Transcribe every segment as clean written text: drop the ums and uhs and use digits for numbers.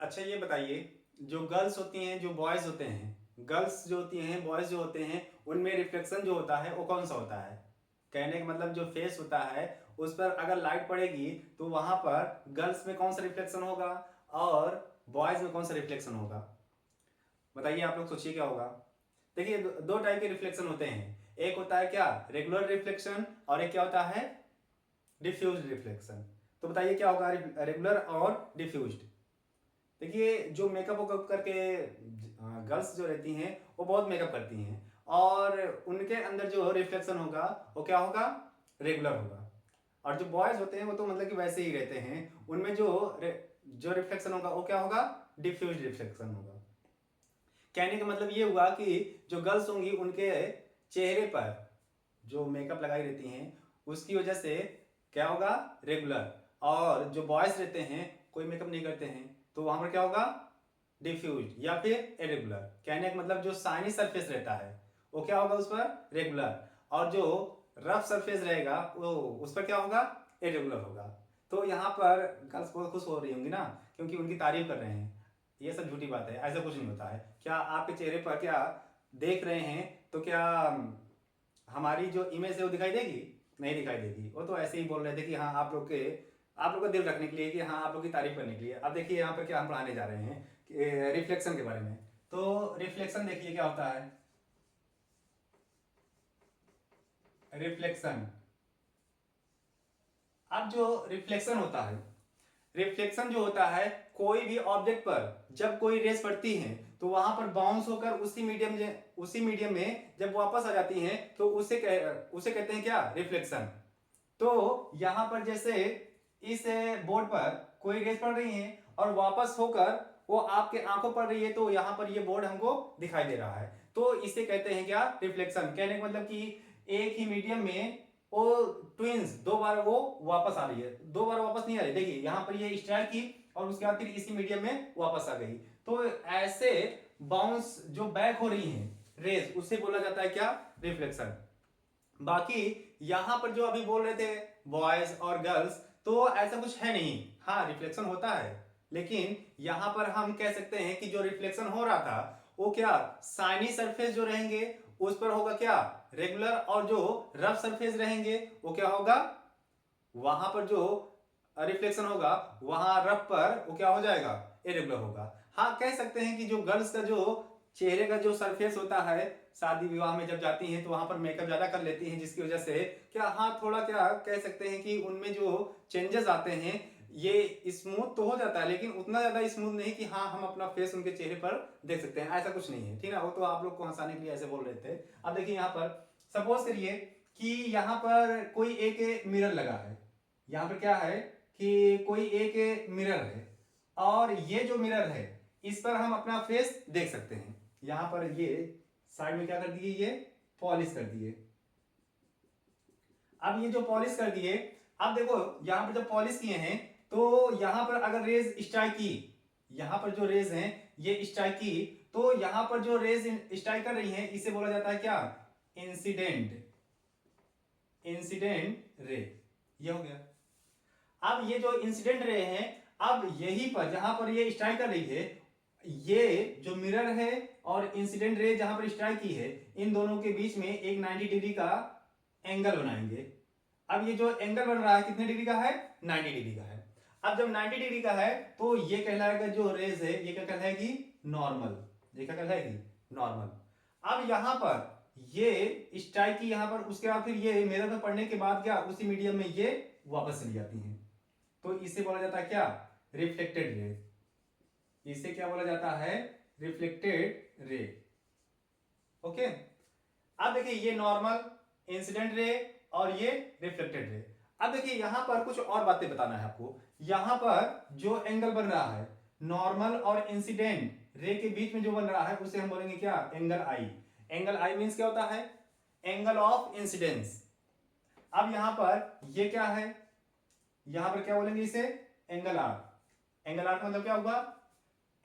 अच्छा ये बताइए, जो गर्ल्स होती हैं जो बॉयज होते हैं, गर्ल्स जो होती हैं बॉयज जो होते हैं, उनमें रिफ्लेक्शन जो होता है वो कौन सा होता है? कहने का मतलब जो फेस होता है उस पर अगर लाइट पड़ेगी तो वहां पर गर्ल्स में कौन सा रिफ्लेक्शन होगा और बॉयज में कौन सा रिफ्लेक्शन होगा? बताइए, आप लोग सोचिए क्या होगा। देखिए, दो टाइप के रिफ्लेक्शन होते हैं। एक होता है क्या, रेगुलर रिफ्लेक्शन, और एक क्या होता है, डिफ्यूज रिफ्लेक्शन। तो बताइए क्या होगा रेगुलर और डिफ्यूज्ड। देखिए, जो मेकअप वकअप करके गर्ल्स जो रहती हैं वो बहुत मेकअप करती हैं, और उनके अंदर जो रिफ्लेक्शन होगा वो क्या होगा, रेगुलर होगा। और जो बॉयज होते हैं वो तो मतलब कि वैसे ही रहते हैं, उनमें जो रिफ्लेक्शन होगा वो क्या होगा, डिफ्यूज रिफ्लेक्शन होगा। कहने का मतलब ये हुआ कि जो गर्ल्स होंगी उनके चेहरे पर जो मेकअप लगाई रहती हैं उसकी वजह से क्या होगा, रेगुलर। और जो बॉयज रहते हैं कोई मेकअप नहीं करते हैं तो वहां पर क्या होगा, डिफ्यूज या फिर इरेगुलर। कहने का मतलब जो शाइनी सरफेस रहता है वो क्या होगा उस पर, रेगुलर। और जो रफ सरफेस रहेगा वो उस पर क्या होगा, इरेगुलर होगा। तो यहाँ पर गर्ल्स बहुत खुश हो रही होंगी ना, क्योंकि उनकी तारीफ कर रहे हैं। ये सब झूठी बात है, ऐसा कुछ नहीं होता है। क्या आपके चेहरे पर क्या देख रहे हैं तो क्या हमारी जो इमेज है वो दिखाई देगी? नहीं दिखाई देगी। वो तो ऐसे ही बोल रहे थे कि हाँ आप लोग का दिल रखने के लिए, कि हाँ आप लोग की तारीफ करने के लिए। अब देखिए यहाँ पर क्या हम पढ़ाने जा रहे हैं, रिफ्लेक्शन के बारे में। तो रिफ्लेक्शन देखिए क्या होता है, रिफ्लेक्शन। अब जो रिफ्लेक्शन होता है, रिफ्लेक्शन जो होता है, कोई भी ऑब्जेक्ट पर जब कोई रेस पड़ती है तो वहां पर बाउंस होकर उसी मीडियम में जब वापस आ जाती हैं तो उसे कहते हैं क्या, रिफ्लेक्शन। तो यहां पर जैसे इस बोर्ड पर कोई रेस पड़ रही है और वापस होकर वो आपके आंखों पड़ रही है, तो यहां पर ये बोर्ड हमको दिखाई दे रहा है, तो इसे कहते हैं क्या, रिफ्लेक्शन। कहने का मतलब कि एक ही मीडियम में वो ट्विंस दो बार वो वापस आ रही है, दो बार वापस नहीं आ रही। देखिए यहां पर ये स्ट्राइक की और उसके बाद फिर इसी मीडियम में वापस आ गई। तो ऐसे बाउंस जो बैक हो रही है रेस, उसे बोला जाता है क्या, रिफ्लेक्शन। बाकी यहां पर जो अभी बोल रहे थे बॉयज और गर्ल्स, तो ऐसा कुछ है नहीं। हाँ रिफ्लेक्शन होता है, लेकिन यहां पर हम कह सकते हैं कि जो रिफ्लेक्शन हो रहा था वो क्या, साइनी सरफेस जो रहेंगे उस पर होगा क्या, रेगुलर। और जो रफ सरफेस रहेंगे वो क्या होगा, वहां पर जो रिफ्लेक्शन होगा वहां रफ पर वो क्या हो जाएगा, इरेगुलर होगा। हाँ कह सकते हैं कि जो गर्ल्स का जो चेहरे का जो सरफेस होता है, शादी विवाह में जब जाती हैं तो वहां पर मेकअप ज्यादा कर लेती हैं, जिसकी वजह से क्या, हाँ थोड़ा क्या कह सकते हैं कि उनमें जो चेंजेस आते हैं ये स्मूथ तो हो जाता है, लेकिन उतना ज्यादा स्मूथ नहीं कि हाँ हम अपना फेस उनके चेहरे पर देख सकते हैं, ऐसा कुछ नहीं है, ठीक है। वो तो आप लोग को हंसाने के लिए ऐसे बोल रहे थे। अब देखिए यहाँ पर सपोज करिए कि यहाँ पर कोई एक मिरर लगा है। यहाँ पर क्या है कि कोई एक मिरर है, और ये जो मिरर है इस पर हम अपना फेस देख सकते हैं। यहां पर ये साइड में क्या कर दिए, ये पॉलिश कर दिए। अब ये जो पॉलिश कर दिए, अब देखो यहां पर जब पॉलिश किए हैं तो यहां पर अगर रेज स्ट्राइक की, यहां पर जो रेज हैं ये स्ट्राइक की, तो यहां पर जो रेज स्ट्राइक कर रही हैं इसे बोला जाता है क्या, इंसिडेंट, इंसिडेंट रे। ये हो गया। अब ये जो इंसिडेंट रे हैं, अब यही पर जहां पर ये स्ट्राइक कर रही है, ये जो मिरर है और इंसिडेंट रे जहां पर स्ट्राइक की है, इन दोनों के बीच में एक 90 डिग्री का एंगल बनाएंगे। अब ये जो एंगल बन रहा है कितने डिग्री का है, 90 डिग्री का है। अब जब 90 डिग्री का है तो ये कहलाएगा, जो रेज है ये क्या कहलाएगी, नॉर्मल। ये क्या कहलाएगी, नॉर्मल। अब यहां पर ये स्ट्राइक की यहां पर, उसके बाद फिर ये मिरर में पड़ने के बाद क्या, उसी मीडियम में ये वापस चली जाती है, तो इसे बोला जाता है क्या, रिफ्लेक्टेड रे। इसे क्या बोला जाता है, रिफ्लेक्टेड रे। ओके। अब देखिए ये नॉर्मल, इंसिडेंट रे और ये रिफ्लेक्टेड रे। अब देखिए यहां पर कुछ और बातें बताना है आपको। यहां पर जो एंगल बन रहा है नॉर्मल और इंसिडेंट रे के बीच में जो बन रहा है उसे हम बोलेंगे क्या, एंगल आई। एंगल आई मींस क्या होता है, एंगल ऑफ इंसिडेंस। अब यहां पर ये क्या है, यहां पर क्या बोलेंगे इसे, एंगल आर। एंगल आर का मतलब क्या होगा,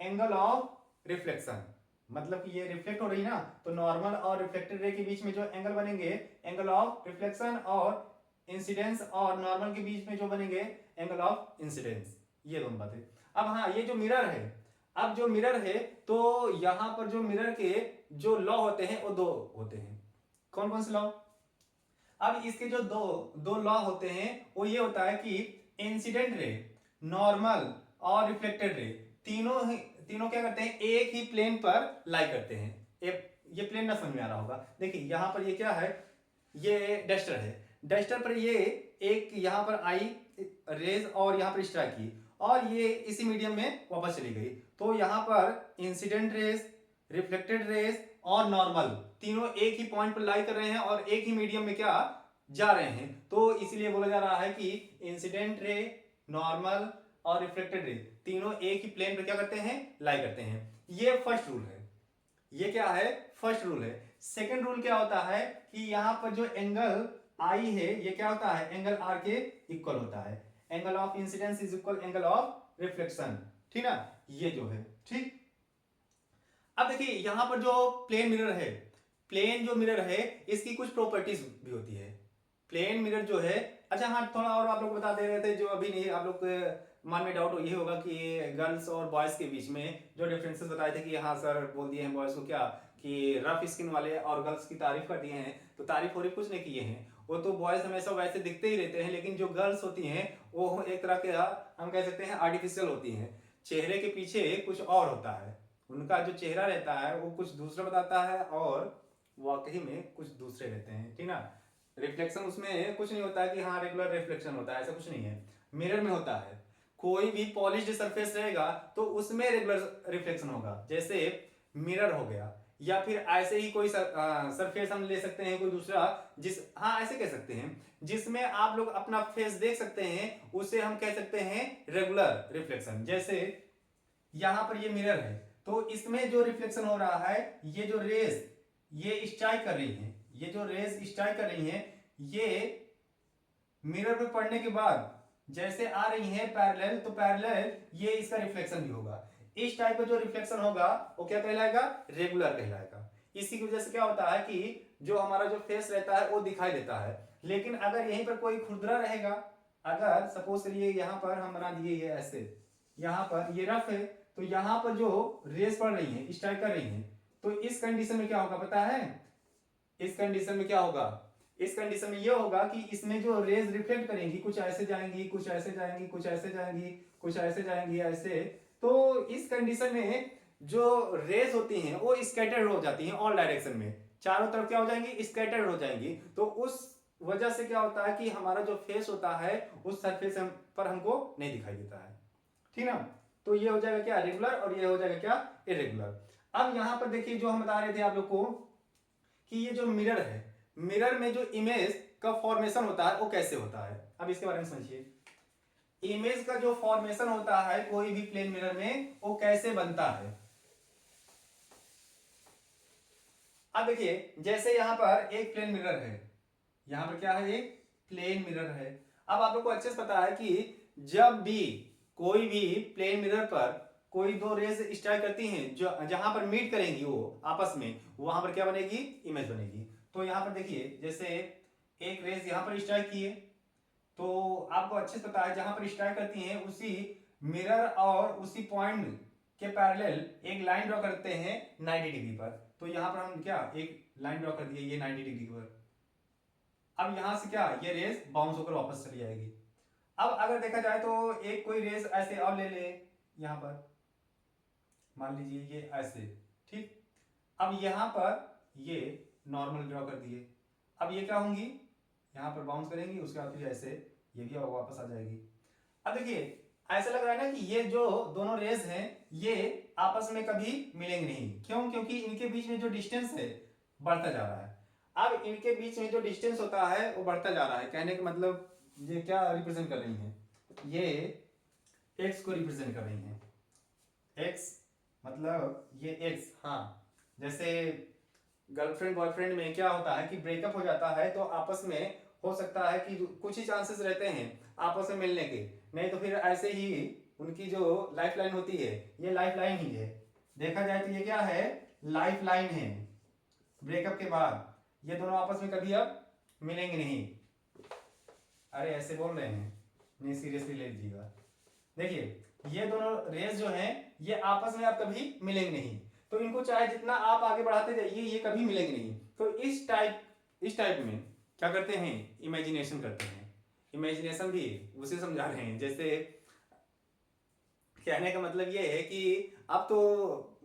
एंगल ऑफ रिफ्लेक्शन। मतलब कि ये रिफ्लेक्ट हो रही है ना, तो नॉर्मल और रिफ्लेक्टेड रे के बीच में जो एंगल बनेंगे, एंगल ऑफ रिफ्लेक्शन, और इंसिडेंस और नॉर्मल के बीच में जो बनेंगे, एंगल ऑफ इंसिडेंस। ये दोनों बातें। अब हाँ, ये जो मिरर है, अब जो मिरर है, तो यहां पर जो मिरर के जो लॉ होते हैं वो दो होते हैं। कौन कौन से लॉ? अब इसके जो दो दो लॉ होते हैं वो ये होता है कि इंसिडेंट रे, नॉर्मल और रिफ्लेक्टेड रे, तीनों क्या करते हैं, एक ही प्लेन पर लाई करते हैं। ये प्लेन ना समझ में आ रहा होगा। देखिए यहां पर ये क्या है, ये डस्टर है, डस्टर पर ये एक यहां पर आई रेज और यहां पर स्ट्राइक की, और ये इसी मीडियम में वापस चली गई। तो यहां पर इंसिडेंट रेज, रिफ्लेक्टेड रेज और नॉर्मल तीनों एक ही पॉइंट पर लाई कर रहे हैं और एक ही मीडियम में क्या जा रहे हैं। तो इसीलिए बोला जा रहा है कि इंसिडेंट रे, नॉर्मल और रिफ्लेक्टेड रे तीनों एक ही प्लेन पर क्या करते हैं, लाई करते हैं। ये फर्स्ट रूल है। ये क्या है, फर्स्ट रूल है। सेकंड रूल क्या होता है कि यहां पर जो एंगल आई है ये क्या होता है, एंगल आर के इक्वल होता है। Angle of incidence is equal angle of reflection, ठीक ना, ये जो है, ठीक। अब देखिए यहां पर जो प्लेन मिरर है, प्लेन जो मिरर है इसकी कुछ प्रॉपर्टीज भी होती है। प्लेन मिरर जो है, अच्छा हाँ थोड़ा और आप लोग बता दे रहे थे जो अभी नहीं आप लोग के मन में डाउट ये होगा कि गर्ल्स और बॉयज के बीच में जो डिफरेंसेस बताए थे कि हाँ सर बोल दिए हैं बॉयज को क्या कि रफ स्किन वाले और गर्ल्स की तारीफ कर दिए हैं, तो तारीफ और कुछ नहीं किए हैं। वो तो बॉयज हमेशा वैसे दिखते ही रहते हैं, लेकिन जो गर्ल्स होती हैं वो एक तरह के हम कह सकते हैं आर्टिफिशियल होती हैं। चेहरे के पीछे कुछ और होता है, उनका जो चेहरा रहता है वो कुछ दूसरा बताता है और वाकई में कुछ दूसरे रहते हैं, ठीक ना। रिफ्लेक्शन उसमें कुछ नहीं होता है कि हाँ रेगुलर रिफ्लेक्शन होता है, ऐसा कुछ नहीं है। मिरर में होता है, कोई भी पॉलिश्ड सरफेस रहेगा तो उसमें रेगुलर रिफ्लेक्शन होगा, जैसे मिरर हो गया, या फिर ऐसे ही कोई सरफेस हम ले सकते हैं कोई दूसरा, जिस हाँ ऐसे कह सकते हैं जिसमें आप लोग अपना फेस देख सकते हैं, उसे हम कह सकते हैं रेगुलर रिफ्लेक्शन। जैसे यहां पर ये मिरर है तो इसमें जो रिफ्लेक्शन हो रहा है, ये जो रेज ये स्ट्राइक कर रही है, ये जो रेज स्ट्राइक कर रही है, ये मिरर पे पड़ने के बाद जैसे आ रही है पैरेलल, तो पैरेलल ये इसका रिफ्लेक्शन भी होगा। इस टाइप का जो रिफ्लेक्शन होगा वो क्या कहलाएगा, रेगुलर कहलाएगा। इसी की वजह से क्या होता है कि जो हमारा जो फेस रहता है वो दिखाई देता है। लेकिन अगर यहीं पर कोई खुरदरा रहेगा, अगर सपोज करिए यहां पर हम बना दिए ये ऐसे, यहां पर ये रफ है, तो यहां पर जो रेस पड़ रही है, स्ट्राइक कर रही है, तो इस कंडीशन में क्या होगा पता है, इस कंडीशन में क्या होगा, इस कंडीशन में ये होगा कि इसमें जो रेज रिफ्लेक्ट करेंगी कुछ ऐसे जाएंगी, कुछ ऐसे जाएंगी, कुछ ऐसे जाएंगी, कुछ ऐसे जाएंगी, ऐसे। तो इस कंडीशन में जो रेज होती हैं वो स्कैटर्ड हो जाती हैं ऑल डायरेक्शन में, चारों तरफ क्या हो जाएंगी, स्कैटर्ड हो जाएंगी। तो उस वजह से क्या होता है कि हमारा जो फेस होता है उस सरफेस पर हमको नहीं दिखाई देता है, ठीक ना। तो ये हो जाएगा क्या, रेगुलर, और ये हो जाएगा क्या, इरेगुलर। अब यहां पर देखिए जो हम बता रहे थे आप लोग को कि ये जो मिरर है, मिरर में जो इमेज का फॉर्मेशन होता है वो कैसे होता है, अब इसके बारे में समझिए। इमेज का जो फॉर्मेशन होता है कोई भी प्लेन मिरर में वो कैसे बनता है। अब देखिए जैसे यहां पर एक प्लेन मिरर है, यहां पर क्या है, एक प्लेन मिरर है। अब आप लोग को अच्छे से पता है कि जब भी कोई भी प्लेन मिरर पर कोई दो रेज स्ट्राइक करती हैं, जो जहां पर मीट करेंगी वो आपस में, वहां पर क्या बनेगी, इमेज बनेगी। तो यहां पर देखिए जैसे एक रेज यहां पर स्ट्राइक की है, तो आपको अच्छे से पता है जहां पर स्ट्राइक करती हैं उसी मिरर और उसी पॉइंट के पैरेलल एक लाइन ड्रॉ करते हैं 90 डिग्री पर। तो यहां पर हम क्या एक लाइन ड्रॉ कर दिए ये 90 डिग्री पर। अब यहां से क्या ये रेस बाउंस होकर वापस चली जाएगी। अब अगर देखा जाए तो एक कोई रेस ऐसे और ले ले, यहां पर मान लीजिए ये ऐसे, ठीक। अब यहां पर ये नॉर्मल ड्रॉ कर दिए, अब ये क्या होंगी, यहां पर बाउंस करेंगी, उसके बाद फिर ऐसे ये भी वापस आ जाएगी। अब देखिए ऐसा लग रहा है ना कि ये जो दोनों रेज हैं ये आपस में कभी मिलेंगे नहीं, क्यों, क्योंकि इनके बीच में जो डिस्टेंस है बढ़ता जा रहा है। अब इनके बीच में जो डिस्टेंस होता है वो बढ़ता जा रहा है, कहने का मतलब ये क्या रिप्रेजेंट कर रही हैं, ये एक्स को रिप्रेजेंट कर रही हैं। एक्स मतलब ये एक्स, हाँ जैसे गर्लफ्रेंड बॉयफ्रेंड में क्या होता है कि ब्रेकअप हो जाता है तो आपस में हो सकता है कि कुछ ही चांसेस रहते हैं आपस में मिलने के, नहीं तो फिर ऐसे ही उनकी जो लाइफ लाइन होती है ये लाइफ लाइन ही है। देखा जाए तो ये क्या है, लाइफ लाइन है। ब्रेकअप के बाद ये दोनों आपस में कभी अब मिलेंगे नहीं। अरे ऐसे बोल रहे हैं, नहीं सीरियसली ले लीजिएगा। देखिए ये दोनों रेस जो हैं ये आपस में आप कभी मिलेंगे नहीं, तो इनको चाहे जितना आप आगे बढ़ाते जाइए ये कभी मिलेंगे नहीं। तो इस टाइप में क्या करते हैं, इमेजिनेशन करते हैं। इमेजिनेशन भी उसे समझा रहे हैं, जैसे कहने का मतलब ये है कि अब तो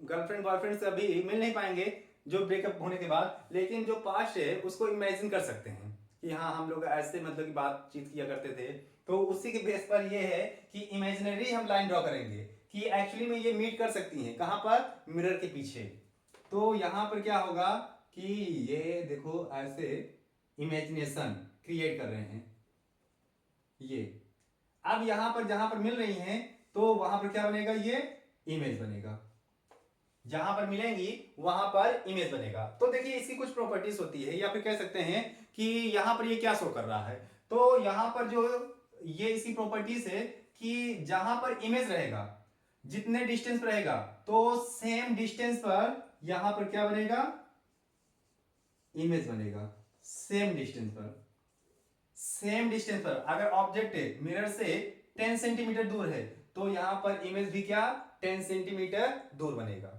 गर्लफ्रेंड बॉयफ्रेंड से अभी मिल नहीं पाएंगे जो ब्रेकअप होने के बाद, लेकिन जो पास्ट है उसको इमेजिन कर सकते हैं कि हाँ हम लोग ऐसे मतलब की बातचीत किया करते थे। तो उसी के बेस पर ये है कि इमेजिनरी हम लाइन ड्रॉ करेंगे कि एक्चुअली में ये मीट कर सकती हैं कहाँ पर, मिरर के पीछे। तो यहाँ पर क्या होगा कि ये देखो ऐसे इमेजिनेशन क्रिएट कर रहे हैं ये। अब यहां पर जहां पर मिल रही हैं तो वहां पर क्या बनेगा, ये इमेज बनेगा। जहां पर मिलेंगी वहां पर इमेज बनेगा। तो देखिए इसकी कुछ प्रॉपर्टीज होती है, या फिर कह सकते हैं कि यहां पर ये क्या शो कर रहा है। तो यहां पर जो ये इसकी प्रॉपर्टीज है कि जहां पर इमेज रहेगा, जितने डिस्टेंस पर रहेगा, तो सेम डिस्टेंस पर यहां पर क्या बनेगा, इमेज बनेगा। सेम डिस्टेंस पर, सेम डिस्टेंस पर अगर ऑब्जेक्ट मिरर से 10 सेंटीमीटर दूर है तो यहां पर इमेज भी क्या 10 सेंटीमीटर दूर बनेगा।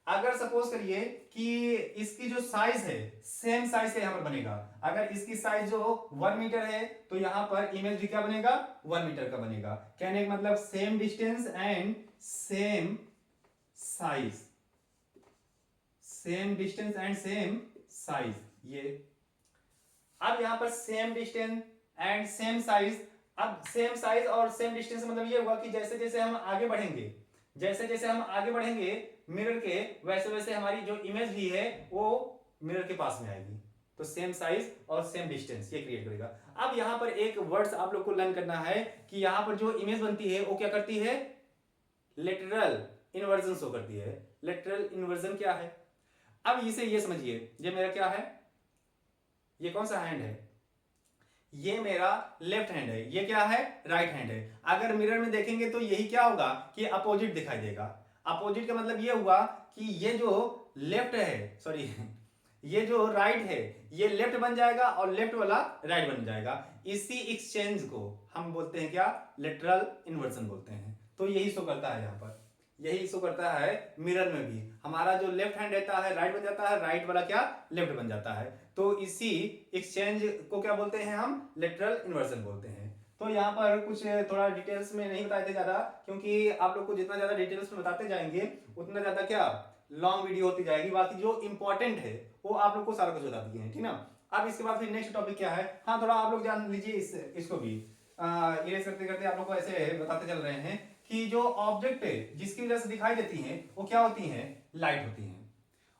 अगर सपोज करिए कि इसकी जो साइज है सेम साइज से यहां पर बनेगा, अगर इसकी साइज जो 1 मीटर है तो यहां पर इमेज भी क्या बनेगा 1 मीटर का बनेगा। कहने का मतलब same distance and same size, same distance and same size. ये अब यहां पर same distance and same size. अब सेम साइज और सेम डिस्टेंस मतलब ये हुआ कि जैसे जैसे हम आगे बढ़ेंगे, जैसे जैसे हम आगे बढ़ेंगे मिरर के, वैसे वैसे हमारी जो इमेज भी है वो मिरर के पास में आएगी। तो सेम साइज और सेम डिस्टेंस ये क्रिएट करेगा। अब यहां पर एक वर्ड्स आप लोग को लर्न करना है कि यहां पर जो इमेज बनती है वो क्या करती है, लेटरल इन्वर्जन शो करती है। लेटरल इन्वर्जन क्या है, अब इसे ये समझिए, ये मेरा क्या है, ये कौन सा हैंड है, ये मेरा लेफ्ट हैंड है, ये क्या है राइट हैंड है। अगर मिरर में देखेंगे तो यही क्या होगा कि अपोजिट दिखाई देगा। अपोजिट का मतलब ये हुआ कि ये जो लेफ्ट है, सॉरी ये जो राइट है ये लेफ्ट बन जाएगा और लेफ्ट वाला राइट बन जाएगा। इसी एक्सचेंज को हम बोलते हैं क्या, लेटरल इन्वर्जन बोलते हैं। तो यही शो करता है यहाँ पर, यही शो करता है मिरर में भी। हमारा जो लेफ्ट हैंड रहता है राइट बन जाता है, राइट वाला क्या लेफ्ट बन जाता है। तो इसी एक्सचेंज को क्या बोलते हैं हम, लेटरल इन्वर्जन बोलते हैं। तो यहाँ पर कुछ थोड़ा डिटेल्स में नहीं बताए थे ज्यादा, क्योंकि आप लोग को जितना ज्यादा डिटेल्स में बताते जाएंगे उतना ज्यादा क्या लॉन्ग वीडियो होती जाएगी। बाकी जो इंपॉर्टेंट है वो आप लोग को सारा कुछ बता दिए हैं, ठीक ना। अब इसके बाद फिर नेक्स्ट टॉपिक क्या है, हाँ थोड़ा आप लोग जान लीजिए इसको भी। इरेज करते करते आप लोग को ऐसे बताते चल रहे हैं कि जो ऑब्जेक्ट है जिसकी वजह से दिखाई देती हैं वो क्या होती हैं, लाइट होती हैं।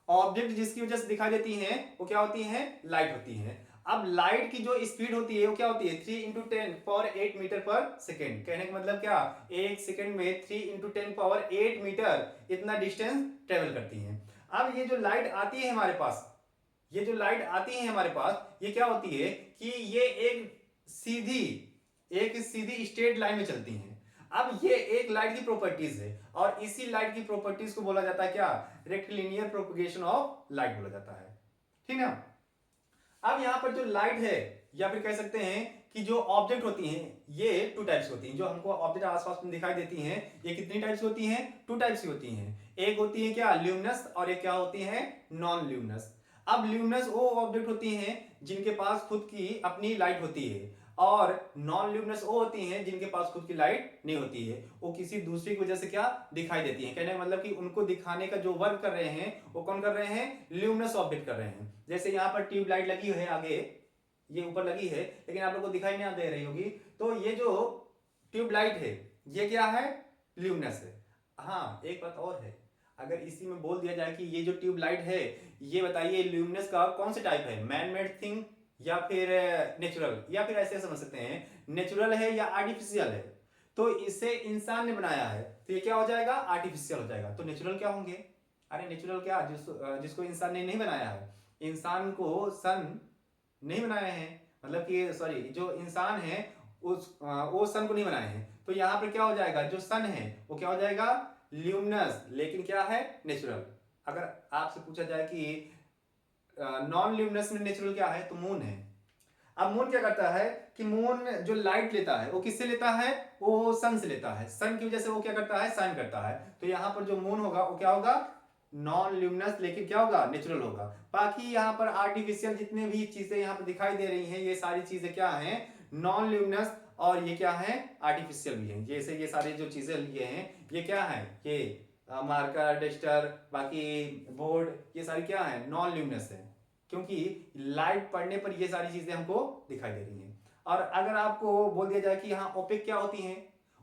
ऑब्जेक्ट जिसकी वजह से दिखाई देती हैं वो क्या होती हैं, लाइट होती हैं। अब लाइट की जो स्पीड होती है वो क्या होती है, 3 इंटू 10 पावर 8 मीटर पर सेकेंड। कहने का मतलब क्या, एक सेकेंड में 3 इंटू 10 पावर 8 मीटर इतना डिस्टेंस ट्रेवल करती हैं। अब ये जो लाइट आती है हमारे पास, ये जो लाइट आती है हमारे पास, ये क्या होती है कि ये एक सीधी स्ट्रेट लाइन में चलती हैं। अब ये एक लाइट की प्रॉपर्टीज है और इसी लाइट की प्रॉपर्टीज को बोला जाता है क्या, रेक्टिलिनियर प्रोपगेशन ऑफ लाइट बोला जाता है, ठीक ना। अब यहां पर जो लाइट है, या फिर कह सकते हैं कि जो ऑब्जेक्ट होती हैं ये 2 टाइप्स होती हैं। जो हमको ऑब्जेक्ट आसपास में दिखाई देती हैं ये कितनी टाइप्स होती हैं, 2 टाइप्स की होती हैं। एक होती है क्या ल्यूमिनस और एक क्या होती है नॉन ल्यूमिनस। अब ल्यूमिनस वो ऑब्जेक्ट होती हैं जिनके पास खुद की अपनी लाइट होती है, और नॉन ल्यूमिनस वो होती हैं जिनके पास खुद की लाइट नहीं होती है, वो किसी दूसरे की वजह से क्या दिखाई देती हैं। कहने का मतलब कि उनको दिखाने का जो वर्क कर रहे हैं वो कौन कर रहे हैं, ल्यूमिनस ऑब्जेक्ट कर रहे हैं। जैसे यहाँ पर ट्यूब लाइट लगी है आगे, ये ऊपर लगी है लेकिन आप लोग को दिखाई नहीं दे रही होगी। तो ये जो ट्यूब लाइट है ये क्या है, ल्यूमिनस है। हाँ एक बात और है, अगर इसी में बोल दिया जाए कि ये जो ट्यूब लाइट है ये बताइए ल्यूमिनस का कौन सा टाइप है, मैन मेड थिंग या फिर नेचुरल, या फिर ऐसे समझ सकते हैं नेचुरल है या आर्टिफिशियल है। तो इसे इंसान ने बनाया है तो ये क्या हो जाएगा, आर्टिफिशियल हो जाएगा। तो नेचुरल क्या होंगे, अरे नेचुरल क्या, जिसको इंसान ने नहीं बनाया है। इंसान को सन नहीं बनाए हैं, मतलब कि सॉरी जो इंसान है वो सन को नहीं बनाए हैं। तो यहाँ पर क्या हो जाएगा, जो सन है वो क्या हो जाएगा ल्यूमिनस, लेकिन क्या है नेचुरल। अगर आपसे पूछा जाए कि नॉन ल्यूमिनस में नेचुरल क्या है तो मून है। अब मून क्या करता है कि मून जो लाइट लेता है वो किससे लेता है, वो सन से लेता है, सन की वजह से वो क्या करता है, शाइन करता है। तो यहाँ पर जो मून होगा वो क्या होगा, नॉन ल्यूमिनस, लेकिन क्या होगा, नेचुरल होगा। बाकी यहाँ पर आर्टिफिशियल जितने भी चीजें यहाँ पर दिखाई दे रही हैं, ये सारी चीजें क्या हैं, नॉन ल्यूमिनस, और ये क्या है, आर्टिफिशियल भी है। जैसे ये सारी जो चीजें लिए हैं ये क्या है, ये मार्कर, डस्टर, बाकी बोर्ड, ये सारी क्या है, नॉन ल्यूमिनस है, क्योंकि लाइट पड़ने पर ये सारी चीजें हमको दिखाई दे रही हैं। और अगर आपको बोल दिया जाए कि यहाँ ओपेक क्या होती हैं,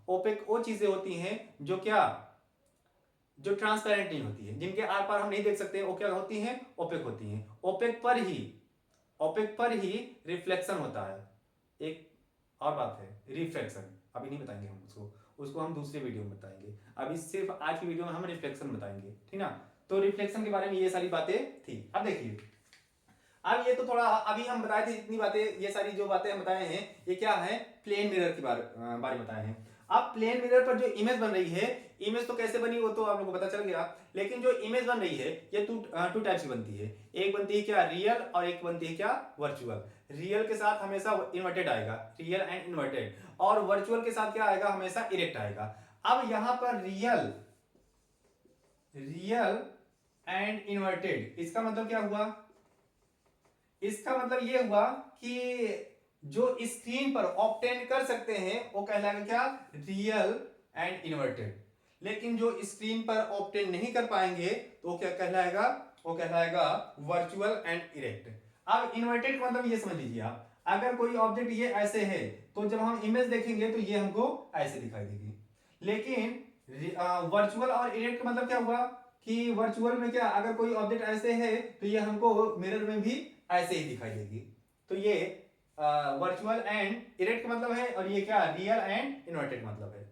ओपेक वो चीजें होती हैं जो क्या, जो ट्रांसपेरेंट नहीं होती है, जिनके आर पार हम नहीं देख सकते, वो क्या होती हैं, ओपेक होती हैं। ओपेक पर ही रिफ्लेक्शन होता है। एक और बात है, रिफ्लेक्शन अभी नहीं बताएंगे हम उसको हम दूसरे वीडियो में बताएंगे। अभी सिर्फ आज की वीडियो में हम रिफ्लेक्शन बताएंगे, ठीक ना। तो रिफ्लेक्शन के बारे में ये सारी बातें थी। अब देखिए, अब ये तो थोड़ा अभी हम बताए थे इतनी बातें, ये सारी जो बातें हम बताए हैं ये क्या है, प्लेन मिरर के बारे में बताए हैं। अब प्लेन मिरर पर जो इमेज बन रही है, इमेज तो कैसे बनी वो तो आप लोगों को पता चल गया, लेकिन जो इमेज बन रही है ये टू टाइप्स की बनती है। एक बनती है क्या, रियल, और एक बनती है क्या, वर्चुअल। रियल के साथ हमेशा इन्वर्टेड आएगा, रियल एंड इन्वर्टेड, और वर्चुअल के साथ क्या आएगा, हमेशा इरेक्ट आएगा। अब यहां पर रियल एंड इन्वर्टेड, इसका मतलब क्या हुआ, इसका मतलब ये हुआ कि जो स्क्रीन पर ऑब्टेन कर सकते हैं वो कहलाएगा क्या, रियल एंड इन्वर्टेड, लेकिन जो स्क्रीन पर ऑब्टेन नहीं कर पाएंगे तो क्या कहलाएगा, वो कहलाएगा वर्चुअल एंड इरेक्ट। अब इन्वर्टेड का मतलब ये समझ लीजिए आप, अगर कोई ऑब्जेक्ट ये ऐसे है तो जब हम इमेज देखेंगे तो ये हमको ऐसे दिखाई देगी, लेकिन वर्चुअल और इरेक्ट का मतलब क्या हुआ कि वर्चुअल में क्या, अगर कोई ऑब्जेक्ट ऐसे है तो ये हमको मिरर में भी ऐसे ही दिखाई देगी। तो ये वर्चुअल एंड इरेक्ट मतलब है, और ये क्या, रियल एंड इन्वर्टेड मतलब है।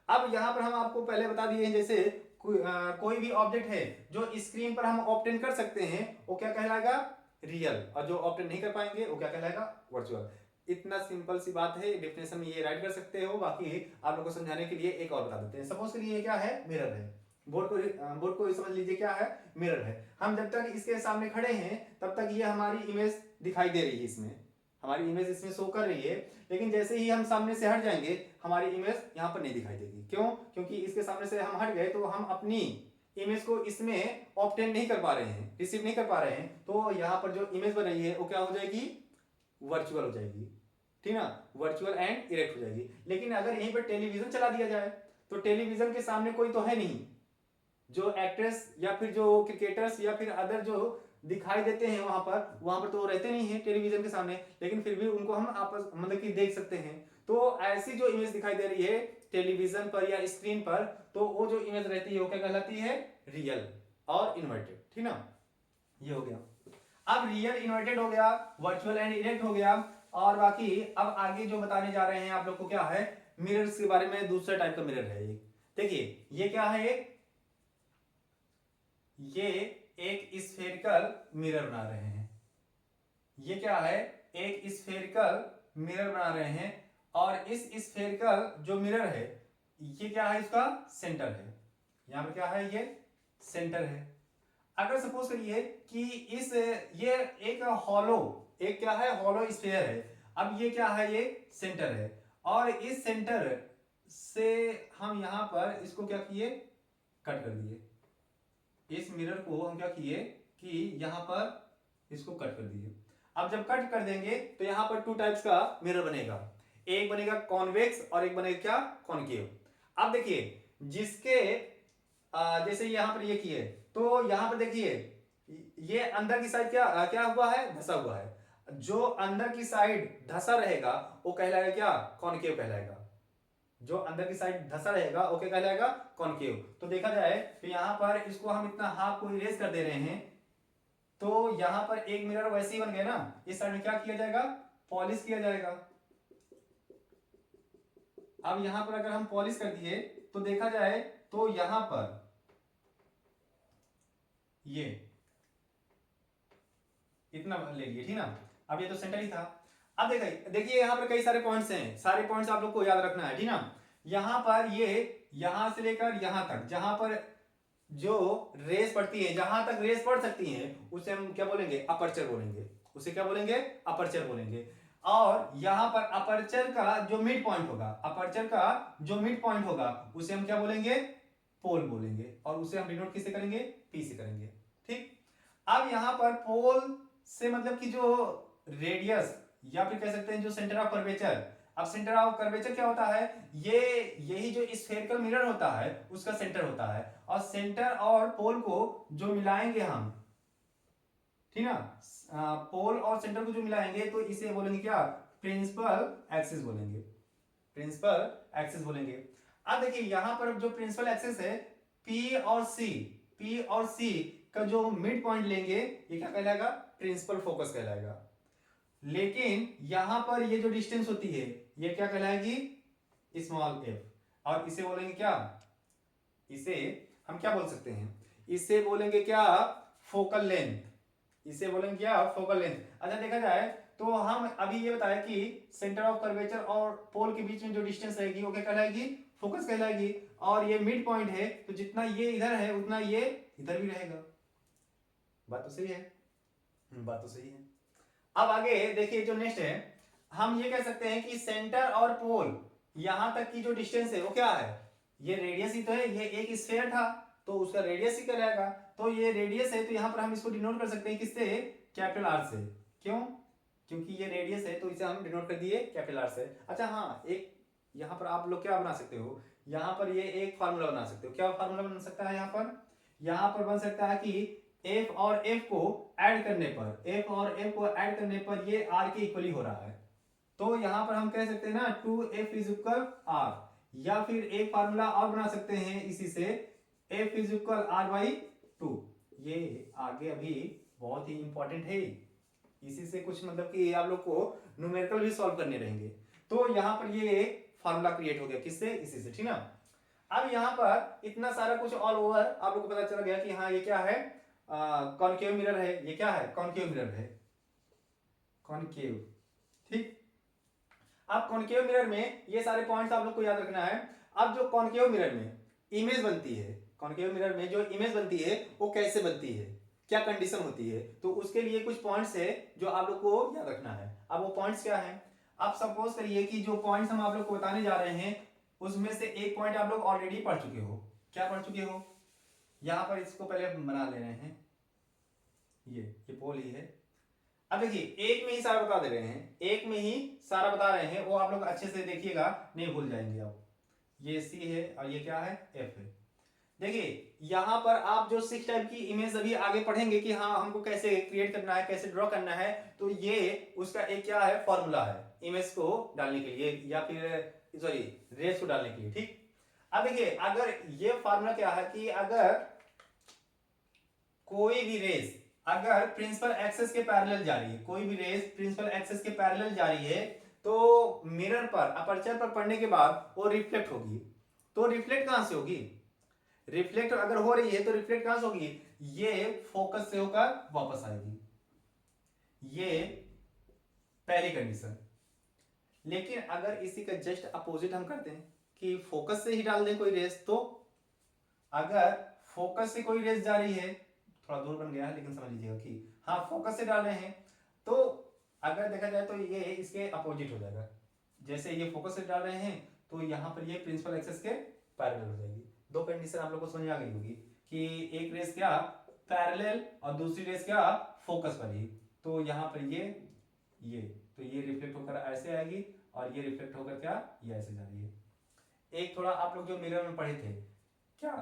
अब यहां पर हम आपको पहले बता दिए हैं, जैसे कोई भी ऑब्जेक्ट है जो स्क्रीन पर हम ऑब्टेन कर सकते हैं वो क्या कहलाएगा, रियल, और जो ऑब्टेन नहीं कर पाएंगे वो क्या कहलाएगा, वर्चुअल। इतना सिंपल सी बात है, डेफिनेशन में ये राइट कर सकते हो। बाकी आप लोगों को समझाने के लिए एक और बता देते हैं। सपोज करिए क्या है, मिरर है, बोर्ड को समझ लीजिए क्या है, मिरर है। हम जब तक इसके सामने खड़े हैं तब तक ये हमारी इमेज दिखाई दे रही है, इसमें हमारी इमेज इसमें शो कर रही है, लेकिन जैसे ही हम सामने से हट जाएंगे हमारी इमेज यहाँ पर नहीं दिखाई देगी। क्यों, क्योंकि इसके सामने से हम हट गए तो हम अपनी इमेज को इसमें ऑब्टेन नहीं कर पा रहे हैं, रिसीव नहीं कर पा रहे हैं, तो यहाँ पर जो इमेज बन रही है वो क्या हो जाएगी, वर्चुअल हो जाएगी, ठीक ना, वर्चुअल एंड इरेक्ट हो जाएगी। लेकिन अगर यहीं पर टेलीविजन चला दिया जाए तो टेलीविजन के सामने कोई तो है नहीं, जो एक्ट्रेस या फिर जो क्रिकेटर्स या फिर अदर जो दिखाई देते हैं वहां पर तो रहते नहीं है टेलीविजन के सामने, लेकिन फिर भी उनको हम आपस मतलब कि देख सकते हैं। तो ऐसी जो इमेज दिखाई दे रही है टेलीविजन पर या स्क्रीन पर, तो वो जो इमेज रहती है वो क्या कहलाती है, रियल और इन्वर्टेड, ठीक ना। ये हो गया। अब रियल इन्वर्टेड हो गया, वर्चुअल एंड इरेक्ट हो गया, और बाकी अब आगे जो बताने जा रहे हैं आप लोग को क्या है, मिरर्स के बारे में। दूसरा टाइप का मिरर है ये, देखिए ये क्या है, ये एक स्फेरिकल मिरर बना रहे हैं। ये क्या है, एक स्फेरिकल मिरर बना रहे हैं, और इस स्फेरिकल जो मिरर है ये क्या है, इसका सेंटर है, यहां पर क्या है, ये सेंटर है। अगर सपोज करिए कि इस ये एक हॉलो, एक क्या है, हॉलो स्फीयर है। अब ये क्या है, ये सेंटर है, और इस सेंटर से हम यहां पर इसको क्या किए, कट कर दिए। इस मिरर को हम क्या किए कि यहां पर इसको कट कर दिए। अब जब कट कर देंगे तो यहां पर टू टाइप्स का मिरर बनेगा, एक बनेगा कॉन्वेक्स और एक बनेगा क्या, कॉनकेव। अब देखिए जिसके जैसे यहां पर ये किए तो यहां पर देखिए ये अंदर की साइड क्या क्या हुआ है, धसा हुआ है। जो अंदर की साइड धसा रहेगा वो कहलाएगा क्या, कॉनकेव कहलाएगा। जो अंदर की साइड धसा रहेगा वो क्या कहलाएगा, कॉनकेव। तो देखा जाए तो यहां पर इसको हम इतना हाफ को इरेज कर दे रहे हैं, तो यहां पर एक मिरर वैसे ही बन गया ना। इस साइड में क्या किया जाएगा, पॉलिश किया जाएगा। अब यहां पर अगर हम पॉलिश कर दिए तो देखा जाए तो यहां पर ये इतना ले लिए, ठीक ना। अब ये तो सेंटर ही था। अब देखिए यहां पर कई सारे पॉइंट्स हैं, सारे पॉइंट्स आप लोग को याद रखना है, ठीक ना। यहां पर ये यहां से लेकर यहां तक जहां पर जो रेस पड़ती है, जहां तक रेस पड़ सकती हैं उसे हम क्या बोलेंगे, अपर्चर बोलेंगे। उसे क्या बोलेंगे, अपर्चर बोलेंगे। और यहां पर अपर्चर का जो मिड पॉइंट होगा, अपर्चर का जो मिड पॉइंट होगा उसे हम क्या बोलेंगे, पोल बोलेंगे, और उसे हम डिनोट किससे करेंगे, पी से करेंगे। ठीक, अब यहां पर पोल से मतलब कि जो रेडियस या फिर कह सकते हैं जो सेंटर ऑफ कर्वेचर, अब सेंटर ऑफ कर्वेचर क्या होता है, ये यही जो स्फेरिकल मिरर होता है उसका सेंटर होता है, और सेंटर और पोल को जो मिलाएंगे हम, ठीक ना, पोल और सेंटर को जो मिलाएंगे तो इसे बोलेंगे क्या, प्रिंसिपल एक्सिस बोलेंगे, प्रिंसिपल एक्सिस बोलेंगे। अब देखिए यहां पर जो प्रिंसिपल एक्सिस है, पी और सी, पी और सी का जो मिड पॉइंट लेंगे ये क्या कहलाएगा, प्रिंसिपल फोकस कहलाएगा। लेकिन यहां पर ये जो डिस्टेंस होती है ये क्या कहलाएगी, स्मॉल एफ, और इसे बोलेंगे क्या, इसे हम क्या बोल सकते हैं, इसे बोलेंगे क्या, फोकल लेंथ, इसे बोलेंगे क्या, फोकल लेंथ। अच्छा देखा जाए तो हम अभी ये बताया कि सेंटर ऑफ कर्वेचर और पोल के बीच में जो डिस्टेंस रहेगी वो क्या कहलाएगी, फोकस कहलाएगी, और ये मिड पॉइंट है तो जितना ये इधर है उतना ये इधर भी रहेगा। बात तो सही है, बात तो सही है। अब आगे देखिए जो नेक्स्ट है, हम ये कह सकते हैं कि सेंटर और पोल यहां तक की जो डिस्टेंस है वो क्या है, ये रेडियस ही तो है, ये एक स्फीयर था तो उसका रेडियस ही कहलाएगा, तो ये रेडियस है तो यहां पर हम इसको डिनोट कर सकते हैं किससे, कैपिटल आर से। क्यों, क्योंकि ये रेडियस है तो इसे हम डिनोट कर दिए कैपिटल आर से। अच्छा हाँ, एक यहां पर आप लोग क्या बना सकते हो, यहां पर ये एक फार्मूला बना सकते हो, क्या फार्मूला बन सकता है, यहां पर बन सकता है कि एफ और एफ को ऐड करने पर, एफ और एफ को ऐड करने पर ये आर के इक्वली हो रहा है, तो यहां पर हम कह सकते हैं ना 2f इज इक्वल आर, या फिर एक फार्मूला और बना सकते हैं इसी से, f is equal R by 2। ये आगे अभी बहुत ही इंपॉर्टेंट है, इसी से कुछ मतलब कि आप लोग को न्यूमेरिकल भी सॉल्व करने रहेंगे, तो यहां पर ये एक फार्मूला क्रिएट हो गया किससे, इसी से, ठीक ना। अब यहां पर इतना सारा कुछ ऑल ओवर आप लोग को पता चल गया कि हाँ ये क्या है, कॉनकेव मिरर है, ये क्या है, कॉनकेव मिरर है, कॉनकेव। ठीक, अब कॉनकेव मिरर में ये सारे पॉइंट्स आप लोग को याद रखना है। अब जो कॉनकेव मिरर में इमेज बनती है, कॉनकेव मिरर में जो इमेज बनती है वो कैसे बनती है, क्या कंडीशन होती है, तो उसके लिए कुछ पॉइंट्स है जो आप लोग को याद रखना है। अब वो पॉइंट्स क्या है, आप सपोज करिए कि जो पॉइंट्स हम आप लोग को बताने जा रहे हैं उसमें से एक पॉइंट आप लोग ऑलरेडी पढ़ चुके हो, क्या पढ़ चुके हो, यहां पर इसको पहले बना ले रहे हैं, ये पोल ही है। अब देखिए एक में ही सारा बता दे रहे हैं, एक में ही सारा बता रहे हैं, वो आप लोग अच्छे से देखिएगा, नहीं भूल जाएंगे आप। ये सी है और ये क्या है, एफ है। देखिए यहां पर आप जो 6 टाइप की इमेज अभी आगे पढ़ेंगे कि हाँ हमको कैसे क्रिएट करना है, कैसे ड्रॉ करना है, तो ये उसका एक क्या है, फॉर्मूला है इमेज को डालने के लिए, या फिर सॉरी रेस को डालने के लिए। ठीक, अब देखिए अगर ये फॉर्मूला क्या है कि अगर कोई भी रेस अगर प्रिंसिपल एक्सिस के पैरेलल जा रही है, कोई भी रेस प्रिंसिपल एक्सिस के पैरेलल जा रही है तो मिरर पर, अपर्चर पर पड़ने के बाद वो रिफ्लेक्ट होगी, तो रिफ्लेक्ट कहां से होगी, रिफ्लेक्ट अगर हो रही है तो रिफ्लेक्ट कहां से होगी, ये फोकस से होकर वापस आएगी, ये पहली कंडीशन। लेकिन अगर इसी का जस्ट अपोजिट हम करते हैं कि फोकस से ही डाल दें कोई रेस, तो अगर फोकस से कोई रेस जा रही है, थोड़ा दूर बन गया है लेकिन समझ लीजिएगा कि हाँ फोकस से डाल रहे हैं, तो अगर देखा जाए तो ये इसके अपोजिट हो जाएगा, जैसे ये फोकस से डाल रहे हैं तो यहां पर ये प्रिंसिपल एक्सिस के पैरेलल हो जाएगी। दो कंडीशन आप लोग को समझ आ गई होगी कि एक रेस क्या पैरेलल और दूसरी रेस क्या फोकस पर ही, तो यहां पर ये तो ये रिफ्लेक्ट होकर ऐसे आएगी और ये रिफ्लेक्ट होकर क्या ये ऐसे जा रही है। एक थोड़ा आप लोग जो मिरर में पढ़े थे क्या,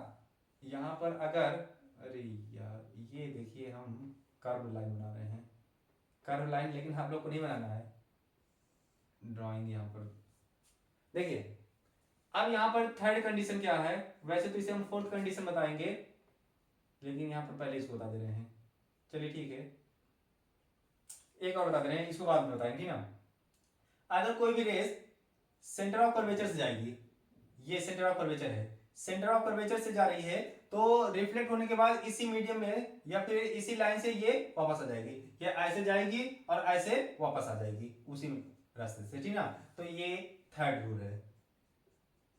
यहां पर अगर, अरे यार ये देखिए हम कर्व लाइन बना रहे हैं, कर्व लाइन, लेकिन आप लोग को नहीं बनाना है ड्राइंग यहां पर। देखिए अब यहां पर थर्ड कंडीशन क्या है, वैसे तो इसे हम फोर्थ कंडीशन बताएंगे लेकिन यहां पर पहले इसको बता दे रहे हैं, चलिए ठीक है एक और बता दे रहे हैं, इसको बाद में बताएंगे, ठीक ना। अगर कोई भी रेस सेंटर ऑफ कर्वेचर से जाएगी, ये सेंटर ऑफ कर्वेचर है, सेंटर ऑफ कर्वेचर से जा रही है तो रिफ्लेक्ट होने के बाद इसी मीडियम में या फिर इसी लाइन से ये वापस आ जाएगी, ये ऐसे जाएगी और ऐसे वापस आ जाएगी उसी रास्ते से, ठीक ना। तो ये थर्ड रूल है,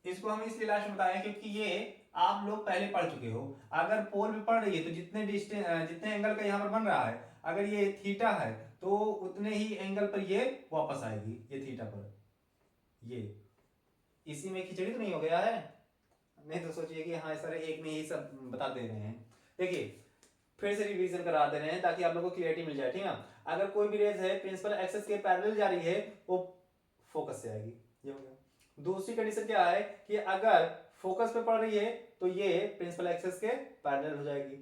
इसको हम इसलिए लास्ट में बताएं क्योंकि ये आप लोग पहले पढ़ चुके हो। अगर पोल भी पढ़ रही है तो जितने एंगल का यहाँ पर बन रहा है, अगर ये थीटा है तो उतने ही एंगल पर ये वापस आएगी, ये थीटा पर। ये इसी में खिचड़ी तो नहीं हो गया है? नहीं तो सोचिए कि हाँ सर एक में ही सब बता दे रहे हैं। देखिए फिर से रिवीजन करा दे रहे हैं ताकि आप लोगों को क्लियरिटी मिल जाए, ठीक है। अगर कोई भी रेज है प्रिंसिपल एक्सिस के पैरेलल जा रही है वो फोकस से आएगी, ये हो गया। दूसरी कंडीशन क्या है कि अगर फोकस पे पड़ रही है तो ये प्रिंसिपल एक्सिस के पैरेलल हो जाएगी।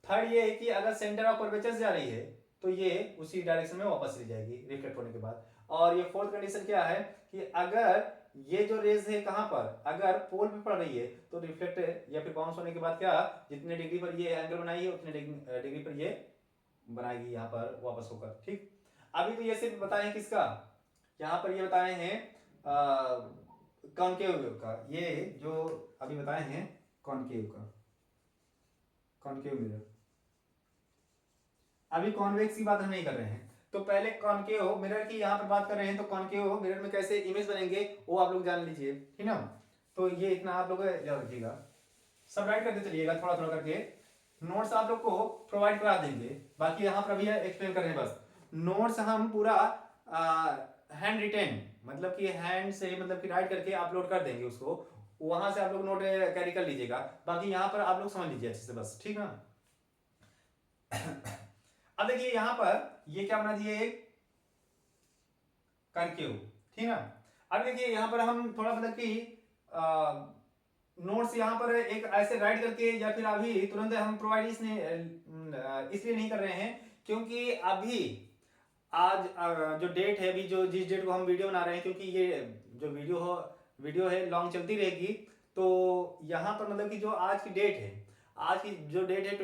थर्ड ये है कि अगर सेंटर ऑफ कर्वेचर जा रही है तो ये उसी डायरेक्शन में वापस चली जाएगी रिफ्लेक्ट होने के बाद। और ये फोर्थ कंडीशन क्या है कि अगर ये जो रेज है कहां पर, अगर पोल पे पड़ रही है तो रिफ्लेक्ट या फिर बाउंस होने के बाद क्या, जितने डिग्री पर ये एंगल बनाई है उतने डिग्री पर ये बनाएगी यहाँ पर वापस होकर, ठीक। अभी तो ये सिर्फ बताए किसका, यहाँ पर ये बताए हैं कॉनकेव का, ये जो अभी बताए हैं कॉनकेव का, कॉनकेव मिरर। अभी कॉन्वेक्स की बात हम नहीं कर रहे हैं, तो पहले कॉनकेव मिरर की यहाँ पर बात कर रहे हैं। तो कॉनकेव मिरर में कैसे इमेज बनेंगे वो आप लोग जान लीजिए, ठीक ना। तो ये इतना आप लोग याद रखिएगा, सब राइट करते चलिएगा थोड़ा थोड़ा करके। नोट्स आप लोग को प्रोवाइड करा देंगे, बाकी यहाँ पर अभी एक्सप्लेन कर रहे हैं बस। नोट्स हम पूरा हैंड रिटेन मतलब कि हैंड से मतलब कि राइट करके अपलोड कर देंगे उसको, वहां से आप लोग नोट कैरी कर लीजिएगा। बाकी यहाँ पर आप लोग समझ लीजिए अच्छे से बस, ठीक ना। अब देखिए यहां पर ये क्या बना दिए, एक कॉनकेव, ठीक ना। अब देखिए यहां पर हम थोड़ा मतलब कि नोट्स यहां पर एक ऐसे राइट करके या फिर अभी तुरंत हम प्रोवाइड इसलिए नहीं कर रहे हैं क्योंकि अभी आज जो डेट है, अभी जो जिस डेट को हम वीडियो बना रहे हैं, क्योंकि ये जो वीडियो है लॉन्ग चलती रहेगी, तो यहाँ पर मतलब कि जो आज की डेट है, आज की जो डेट है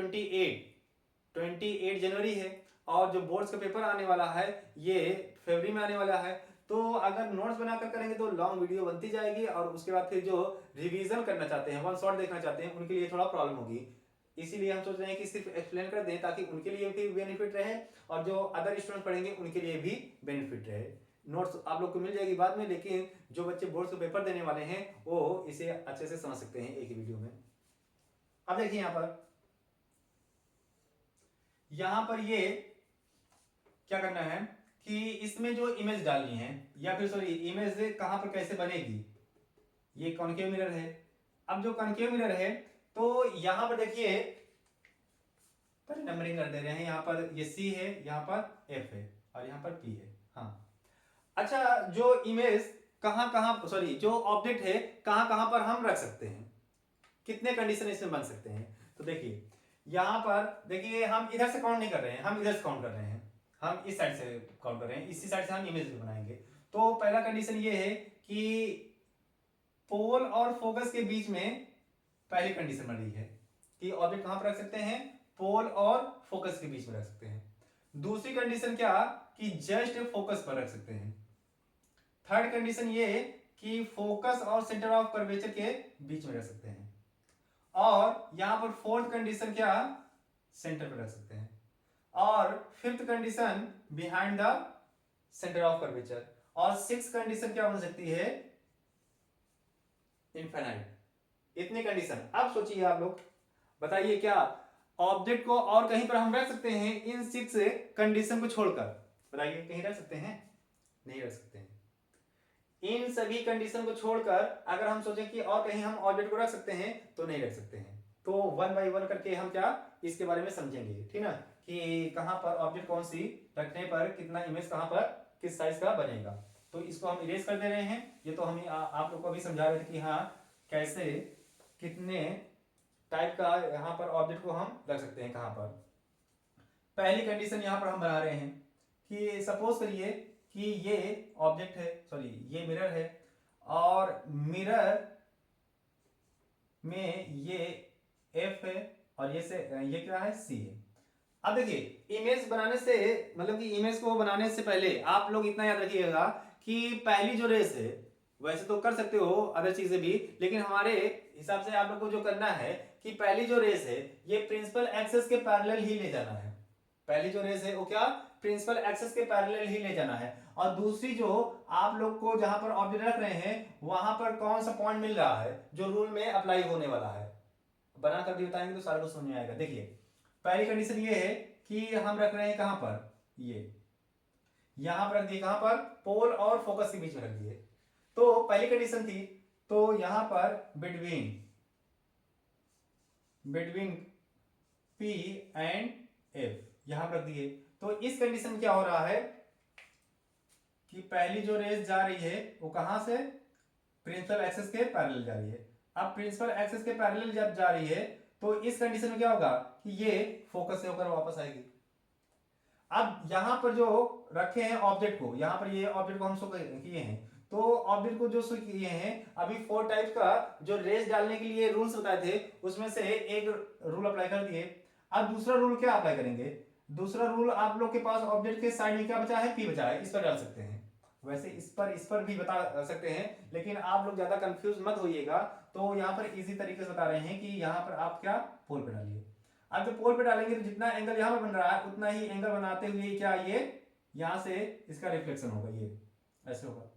28 जनवरी है, और जो बोर्ड्स का पेपर आने वाला है ये फरवरी में आने वाला है। तो अगर नोट्स बनाकर करेंगे तो लॉन्ग वीडियो बनती जाएगी, और उसके बाद फिर जो रिवीजन करना चाहते हैं, वन शॉट देखना चाहते हैं, उनके लिए थोड़ा प्रॉब्लम होगी। इसीलिए हम सोच रहे हैं कि सिर्फ एक्सप्लेन कर दें ताकि उनके लिए भी बेनिफिट रहे और जो अदर स्टूडेंट पढ़ेंगे उनके लिए भी बेनिफिट रहे। नोट्स आप लोग को मिल जाएगी बाद में, लेकिन जो बच्चे बोर्ड से पेपर देने वाले हैं वो इसे अच्छे से समझ सकते हैं एक ही वीडियो में। अब देखिए यहां पर ये क्या करना है कि इसमें जो इमेज डालनी है, या फिर सॉरी इमेज कहां पर कैसे बनेगी, ये कॉनकेव मिरर है। अब जो कॉनकेव मिरर है तो यहां पर देखिए पहले नंबरिंग कर दे रहे हैं, यहां पर ये C है, यहां पर F है और यहां पर P है। हाँ अच्छा, जो इमेज कहां कहां सॉरी जो ऑब्जेक्ट है कहां कहां पर हम रख सकते हैं, कितने कंडीशन इसमें बन सकते हैं। तो देखिए यहां पर देखिए हम इधर से काउंट नहीं कर रहे हैं, हम इधर से काउंट कर रहे हैं, हम इस साइड से काउंट कर रहे हैं, इसी साइड से हम इमेज बनाएंगे। तो पहला कंडीशन ये है कि पोल और फोकस के बीच में पहली कंडीशन बन रही है कि ऑब्जेक्ट कहां पर रख सकते हैं, पोल और फोकस के बीच में रख सकते हैं। दूसरी कंडीशन क्या कि जस्ट फोकस पर रख सकते हैं। थर्ड कंडीशन ये कि फोकस और सेंटर ऑफ कर्वेचर के बीच में रख सकते हैं। और यहां पर फोर्थ कंडीशन क्या, सेंटर पर रख सकते हैं। और fifth condition behind the centre of curvature. और सिक्स कंडीशन क्या बन सकती है, इनफाइनाइट। इतनी कंडीशन। अब सोचिए आप लोग, बताइए क्या ऑब्जेक्ट को और कहीं पर हम रख सकते हैं इन सिक्स कंडीशन को छोड़कर? बताइए कहीं रख सकते हैं? नहीं रख सकते हैं। इन सभी कंडीशन को छोड़कर अगर हम सोचें कि और कहीं हम ऑब्जेक्ट को रख सकते हैं तो नहीं रख सकते हैं। तो वन बाय वन करके हम क्या इसके बारे में समझेंगे, ठीक ना, कि कहां पर ऑब्जेक्ट कौन सी रखने पर कितना इमेज कहां पर किस साइज का बनेगा। तो इसको हम इरेज कर दे रहे हैं। ये तो हम आप लोग को अभी समझा रहे थे कि हाँ कैसे कितने टाइप का यहाँ पर ऑब्जेक्ट को हम रख सकते हैं कहां पर। पहली कंडीशन यहाँ पर हम बना रहे हैं कि सपोज करिए कि ये ऑब्जेक्ट है, सॉरी ये मिरर है, और मिरर में ये F है और ये क्या है, C है। अब देखिए इमेज बनाने से मतलब कि इमेज को बनाने से पहले आप लोग इतना याद रखिएगा कि पहली जो रेस है, वैसे तो कर सकते हो अदर चीजें भी, लेकिन हमारे हिसाब से आप लोग को जो करना है कि पहली जो रेस है ये प्रिंसिपल एक्सिस के पैरेलल ही ले जाना है। पहली जो रेस है वो क्या, प्रिंसिपल एक्सिस के पैरेलल ही ले जाना है। और दूसरी जो आप लोग को जहां पर ऑब्जेक्ट रख रहे हैं वहां पर कौन सा पॉइंट मिल रहा है जो रूल में अप्लाई होने वाला है, बना कर भी बताएंगे तो सारा कुछ समझ में आएगा। देखिए पहली कंडीशन ये है कि हम रख रहे हैं कहां पर, ये यहां पर रख दिए, कहां पर, पोल और फोकस के बीच में रख दिए। तो पहली कंडीशन थी, तो यहां पर बिटवीन P एंड F यहां पर रख दिए। तो इस कंडीशन में क्या हो रहा है कि पहली जो रेस जा रही है वो कहां से, प्रिंसिपल एक्सिस के पैरेलल जा रही है। अब प्रिंसिपल एक्सिस के पैरेलल जब जा रही है तो इस कंडीशन में क्या होगा कि ये फोकस से होकर वापस आएगी। अब यहां पर जो रखे हैं ऑब्जेक्ट को, यहां पर ये ऑब्जेक्ट को हम शो किए हैं, तो ऑब्जेक्ट को जो शो किए हैं, अभी 4 टाइप का जो रेस डालने के लिए रूल्स बताए थे उसमें से एक रूल अप्लाई कर दिए। अब दूसरा रूल क्या अप्लाई करेंगे, दूसरा रूल आप लोग के पास ऑब्जेक्ट के साइड में क्या बचा है, पी बचा है, इस पर डाल सकते हैं। वैसे इस पर भी बता सकते हैं, लेकिन आप लोग ज्यादा कंफ्यूज मत होइएगा। तो यहाँ पर इजी तरीके से बता रहे हैं कि यहाँ पर आप क्या पोल पे डालिए। अब जब पोल पे डालेंगे तो जितना एंगल यहाँ पर बन रहा है उतना ही एंगल बनाते हुए क्या ये यहाँ से इसका रिफ्लेक्शन होगा, ये ऐसे होगा।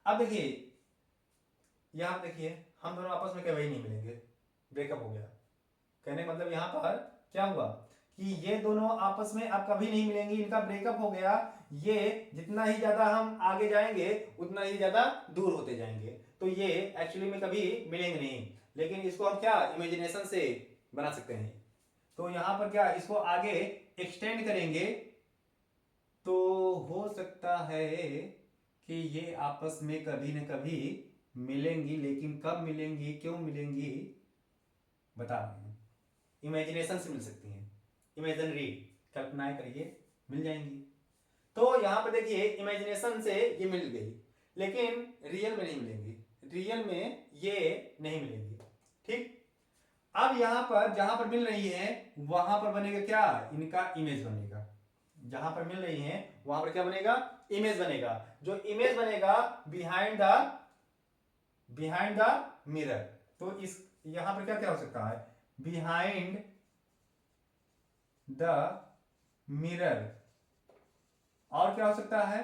अब देखिए यहाँ देखिए हम दोनों आपस में कभी नहीं मिलेंगे, ब्रेकअप हो गया। कहने का मतलब यहाँ पर क्या हुआ कि ये दोनों आपस में अब कभी नहीं मिलेंगे, इनका ब्रेकअप हो गया। ये जितना ही ज्यादा हम आगे जाएंगे उतना ही ज्यादा दूर होते जाएंगे, तो ये एक्चुअली में कभी मिलेंगे नहीं। लेकिन इसको हम क्या इमेजिनेशन से बना सकते हैं। तो यहां पर क्या इसको आगे एक्सटेंड करेंगे तो हो सकता है कि ये आपस में कभी न कभी मिलेंगी, लेकिन कब मिलेंगी, क्यों मिलेंगी, बता रहे हैं। इमेजिनेशन से मिल सकती हैं, इमेजिनरी कल्पनाएं करिए, मिल जाएंगी। तो यहां पर देखिए इमेजिनेशन से ये मिल गई, लेकिन रियल में नहीं मिलेंगी, रियल में ये नहीं मिलेंगी। ठीक, अब यहां पर जहां पर मिल रही है वहां पर बनेगा क्या, इनका इमेज बनेगा। जहां पर मिल रही है वहां पर क्या बनेगा, इमेज बनेगा। जो इमेज बनेगा बिहाइंड द मिरर। तो इस यहां पर क्या क्या हो सकता है, बिहाइंड द मिरर। और क्या हो सकता है,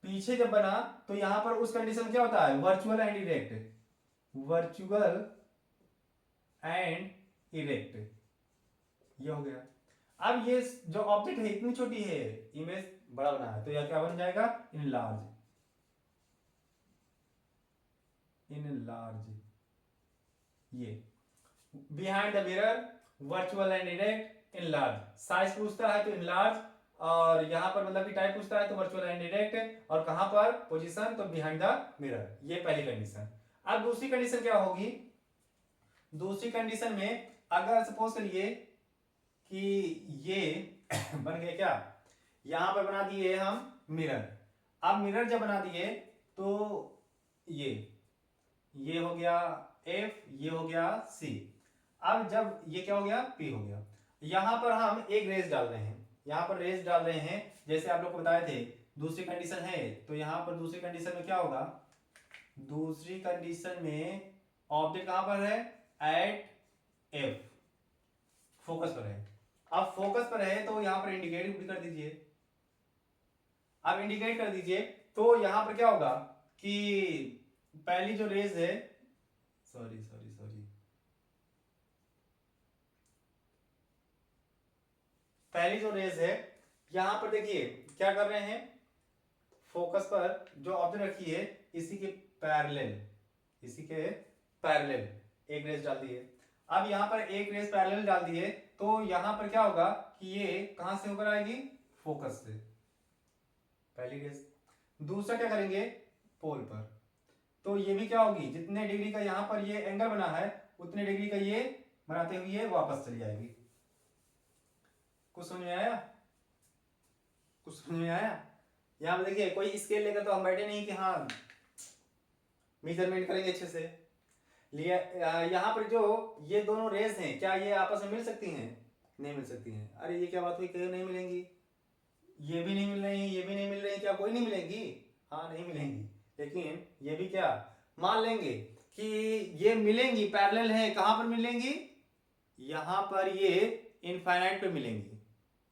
पीछे जब बना तो यहां पर उस कंडीशन में क्या होता है, virtual and erect, virtual and erect, ये हो गया। अब ये जो ऑब्जेक्ट है इतनी छोटी है, इमेज बड़ा बना है, तो यह क्या बन जाएगा, इन लार्ज, ये behind the mirror, virtual and erect, in large. Size पूछता है तो इन लार्ज, और यहां पर मतलब कि टाइप पूछता है तो वर्चुअल एंड इरेक्ट, और कहां पर पोजीशन तो बिहाइंड द मिरर, ये पहली कंडीशन। अब दूसरी कंडीशन क्या होगी, दूसरी कंडीशन में अगर सपोज करिए कि ये बन गए क्या, यहां पर बना दिए हम मिरर। अब मिरर जब बना दिए तो ये हो गया F, ये हो गया C। अब जब ये क्या हो गया, P हो गया। यहां पर हम एक रेस डाल रहे हैं, यहां पर रेस डाल रहे हैं, जैसे आप लोग को बताए थे दूसरी कंडीशन है, तो यहां पर दूसरी कंडीशन में क्या होगा, दूसरी कंडीशन में ऑब्जेक्ट कहां पर है, एट F, फोकस पर है। अब फोकस पर है तो यहां पर इंडिकेट भी कर दीजिए। अब इंडिकेट कर दीजिए तो यहां पर क्या होगा कि पहली जो रेज है, सॉरी पहली जो रेज है यहां पर देखिए क्या कर रहे हैं, फोकस पर जो ऑब्जेक्ट रखी है इसी के पैरेलल एक रेस डाल दी है। अब यहां पर एक रेस पैरेलल डाल दी है तो यहां पर क्या होगा कि ये कहां से होकर आएगी, फोकस से, पहली रेस। दूसरा क्या करेंगे, पोल पर, तो ये भी क्या होगी, जितने डिग्री का यहां पर ये एंगल बना है उतने डिग्री का ये बनाते हुए वापस चली जाएगी। कुछ समझ में आया, कुछ समझ में आया। यहां पर देखिए कोई स्केल लेकर तो हम बैठे नहीं कि हाँ मेजरमेंट करेंगे अच्छे से। यहां पर जो ये दोनों रेस हैं क्या ये आपस में मिल सकती हैं, नहीं मिल सकती हैं। अरे ये क्या बात हुई, क्यों नहीं मिलेंगी, ये भी नहीं मिल रही, ये भी नहीं मिल रही, क्या कोई नहीं मिलेंगी, हाँ नहीं मिलेंगी। लेकिन ये भी क्या मान लेंगे कि ये मिलेंगी, पैरेलल है, कहां पर मिलेंगी, यहां पर ये इनफाइनाइट पे मिलेंगी,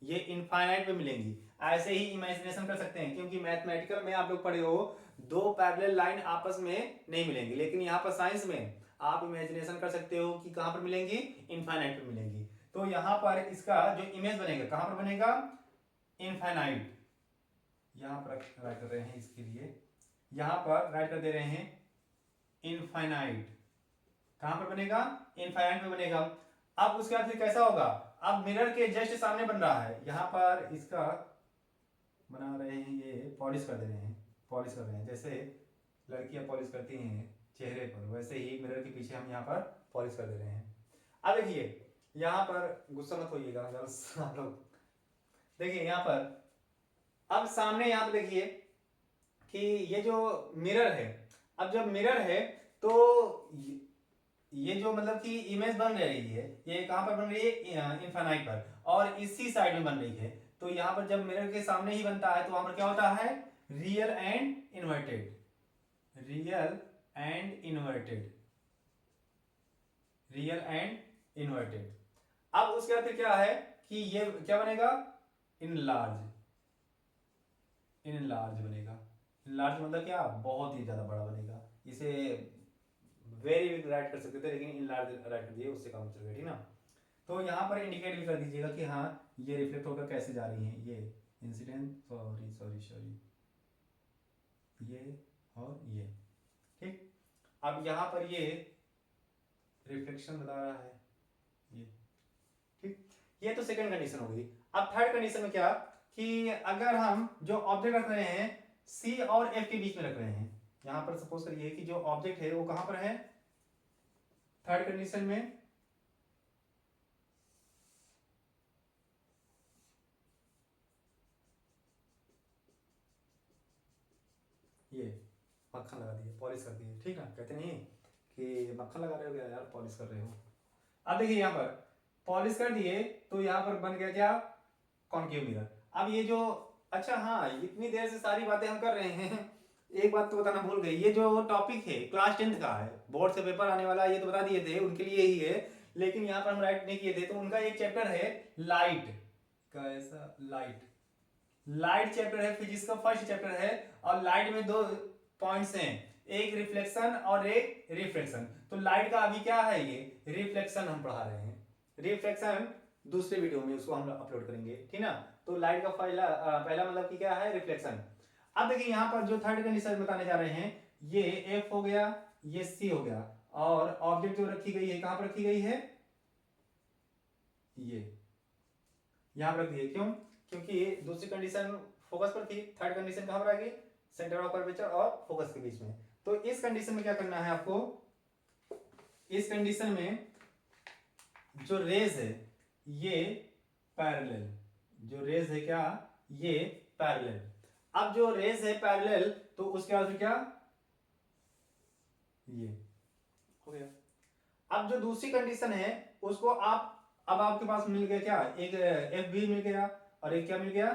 ये इनफाइनाइट पे मिलेंगी। ऐसे ही इमेजिनेशन कर सकते हैं, क्योंकि मैथमेटिकल में आप लोग पढ़े हो दो पैरेलल लाइन आपस में नहीं मिलेंगी, लेकिन यहां पर साइंस में आप इमेजिनेशन कर सकते हो कि कहां पर मिलेंगी, इनफाइनाइट पे मिलेंगी। तो यहां पर इसका जो इमेज बनेगा कहां पर बनेगा, इनफाइनाइट, यहाँ पर राइट कर रहे हैं इसके लिए, यहाँ पर राइट कर दे रहे हैं इनफाइनाइट। कहां पर बनेगा? इनफाइनाइट में बनेगा। अब उसके बाद फिर कैसा होगा? अब मिरर के जस्ट सामने बन रहा है, यहाँ पर इसका बना रहे हैं, ये पॉलिश कर दे रहे हैं, पॉलिश कर रहे हैं, जैसे लड़कियां पॉलिश करती हैं चेहरे पर, वैसे ही मिरर के पीछे हम यहाँ पर पॉलिश कर दे रहे हैं। अब देखिए यहाँ पर, गुस्सा मत होइएगा आप लोग, देखिए यहाँ पर अब सामने यहाँ पर देखिए कि ये जो मिरर है, अब जब मिरर है तो ये जो मतलब कि इमेज बन रही है, ये कहां पर बन रही है? इनफाइनाइट पर, और इसी साइड में बन रही है। तो यहाँ पर जब मिरर के सामने ही बनता है तो वहां पर क्या होता है? Real and inverted, real and inverted, real and inverted. अब उसके बाद फिर क्या है कि ये क्या बनेगा? इनलार्ज, इनलार्ज बनेगा। इनलार्ज मतलब क्या? बहुत ही ज्यादा बड़ा बनेगा। इसे वेरी बिग राइट कर सकते थे, लेकिन इनलार्ज राइट कर दिए, उससे काम चल गया, ठीक ना। तो यहाँ पर इंडिकेट भी कर दीजिएगा कि हाँ ये रिफ्लेक्ट होकर कैसे जा रही है, ये इंसिडेंट, सॉरी सॉरी सॉरी, ये और ये, ठीक। अब यहाँ पर ये रिफ्लेक्शन बता रहा है, ये, ठीक। ये तो सेकंड कंडीशन हो गई। अब थर्ड कंडीशन में क्या कि अगर हम जो ऑब्जेक्ट रख रहे हैं सी और एफ के बीच में रख रहे हैं, यहां पर सपोज करिए कि जो ऑब्जेक्ट है वो कहां पर है? थर्ड कंडीशन में ये मक्खन लगा दिए, पॉलिश कर दिए, ठीक ना। कहते नहीं कि मक्खन लगा रहे हो, क्या यार पॉलिश कर रहे हो। अब देखिए यहाँ पर पॉलिश कर दिए तो यहाँ पर बन गया क्या? Concave mirror. अब ये जो, अच्छा हाँ, इतनी देर से सारी बातें हम कर रहे हैं, एक बात तो बताना भूल गए, ये जो टॉपिक है क्लास 10th का है, बोर्ड से पेपर आने वाला है, ये तो बता दिए थे, उनके लिए ही है, लेकिन यहाँ पर हम राइट नहीं किए थे। तो उनका एक चैप्टर है लाइट का, ऐसा लाइट, लाइट चैप्टर है, फिजिक्स का फर्स्ट चैप्टर है, और लाइट में दो पॉइंट्स हैं, एक रिफ्लेक्शन और एक रिफ्रैक्शन। तो लाइट का अभी क्या है? ये रिफ्लेक्शन हम पढ़ा रहे हैं, रिफ्लेक्शन दूसरे वीडियो में उसको हम अपलोड करेंगे, ठीक ना। तो लाइट का पहला मतलब कि क्या है? रिफ्लेक्शन। अब देखिए यहाँ पर जो थर्ड कंडीशन बताने जा रहे हैं, ये एफ हो गया, ये सी हो गया, और ऑब्जेक्ट जो रखी गई है कहां पर रखी गई है? ये यहां पर रख दी है। क्यों? क्योंकि दूसरी कंडीशन फोकस पर थी, थर्ड कंडीशन कहां पर आ गई? सेंटर ऑफ कर्वेचर और फोकस के बीच में। तो इस कंडीशन में क्या करना है आपको? इस कंडीशन में जो रेज है ये पैरेलल, जो रेज है क्या? ये पैरेलल। अब जो रेज है पैरेलल, तो उसके बाद क्या? ये हो गया। अब जो दूसरी कंडीशन है उसको आप, अब आपके पास मिल गया क्या? एक एफ भी मिल गया और एक क्या मिल गया?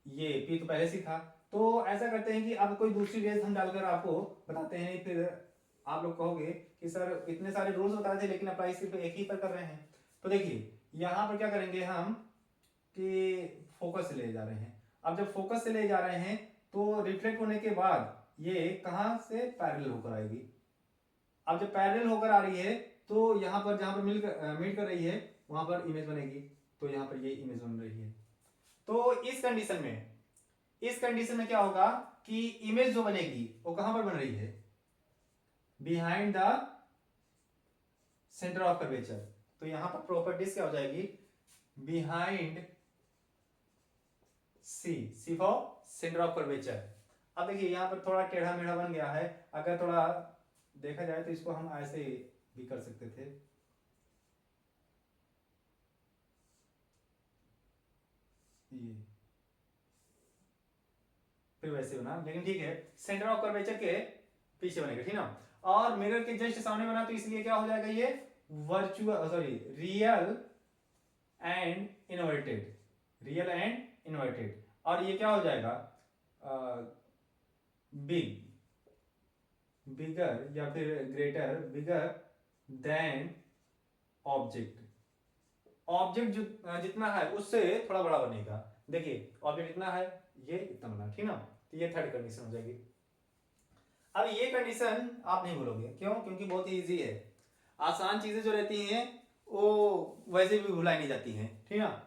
ये पी तो पहले से था। तो ऐसा करते हैं कि अब कोई दूसरी रेज हम डालकर आपको बताते हैं, फिर आप लोग कहोगे कि सर इतने सारे रूल्स बताए थे लेकिन अप्लाई सिर्फ एक ही पर कर रहे हैं। तो देखिए यहां पर क्या करेंगे हम कि फोकस से ले जा रहे हैं। अब जब फोकस से ले जा रहे हैं तो रिफ्लेक्ट होने के बाद ये कहां से? पैरेलल होकर आएगी। अब जब पैरेलल होकर आ रही है तो यहां पर जहां पर मीट कर रही है वहां पर इमेज बनेगी। तो यहां पर ये इमेज बन रही है। तो इस कंडीशन में क्या होगा कि इमेज जो बनेगी वो कहां पर बन रही है? Behind the centre of curvature. तो यहां पर प्रॉपर्टीज क्या हो जाएगी? Behind C for centre of curvature. अब देखिए यहां पर थोड़ा टेढ़ा मेढ़ा बन गया है, अगर थोड़ा देखा जाए तो इसको हम ऐसे भी कर सकते थे, ये फिर वैसे बना, लेकिन ठीक है, सेंटर ऑफ कर्वेचर के पीछे बनेगा, ठीक ना। और मिरर के जस्ट सामने बना तो इसलिए क्या हो जाएगा? ये virtual, sorry, real and inverted, real and inverted. और ये क्या हो जाएगा? बिग, बिगर या फिर greater, bigger than object. Object जो जितना है उससे थोड़ा बड़ा बनेगा। देखिए ऑब्जेक्ट इतना है, ये इतना बना, ठीक ना। तो ये थर्ड कंडीशन हो जाएगी। अब ये कंडीशन आप नहीं भूलोगे, क्यों? क्योंकि बहुत ही इजी है। आसान चीजें जो रहती हैं वो वैसे भी भुलाई नहीं जाती हैं, ठीक ना।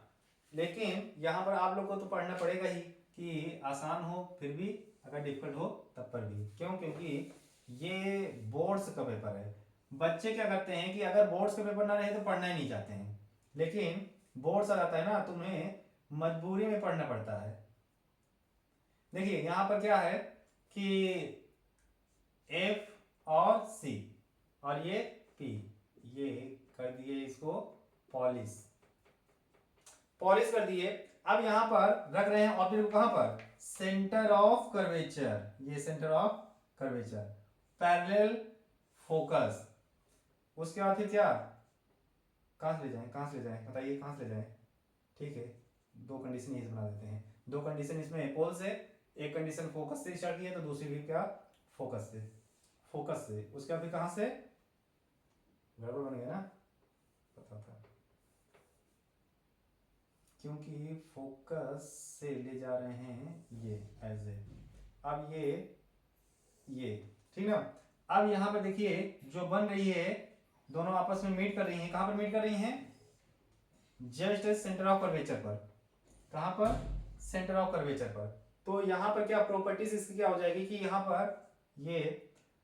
लेकिन यहां पर आप लोग को तो पढ़ना पड़ेगा ही कि आसान हो फिर भी, अगर डिफिकल्ट हो तब पर भी। क्यों? क्योंकि ये बोर्ड्स का पेपर है। बच्चे क्या करते हैं कि अगर बोर्ड्स का पेपर ना रहे तो पढ़ना ही नहीं चाहते हैं, लेकिन बोर्ड्स आ जाता है ना, तुम्हें मजबूरी में पढ़ना पड़ता है। देखिए यहां पर क्या है कि F और C और ये P, ये कर दिए इसको पॉलिश, पॉलिश कर दिए। अब यहां पर रख रहे हैं ऑब्जेक्ट को, कहां पर? सेंटर ऑफ कर्वेचर, ये centre of curvature, parallel focus. उसके बाद फिर क्या, कहां से ले जाएं, कहां से ले जाएं, बताइए कहां से ले जाएं? ठीक है, दो कंडीशन यही से बना देते हैं। दो कंडीशन इसमें पोल से, एक कंडीशन फोकस से स्टार्ट की है तो दूसरी भी क्या, फोकस से, फोकस से। उसके बाद फिर कहां से, गड़बड़ बन गया ना, पता था, क्योंकि फोकस से ले जा रहे हैं ये एज ए, अब ये ठीक ना। अब यहां पर देखिए जो बन रही है, दोनों आपस में मीट कर रही हैं, कहां पर मीट कर रही हैं? जस्ट सेंटर ऑफ कर्वेचर पर। कहां पर? सेंटर ऑफ कर्वेचर पर। तो यहां पर क्या प्रॉपर्टीज इसकी क्या हो जाएगी कि यहां पर ये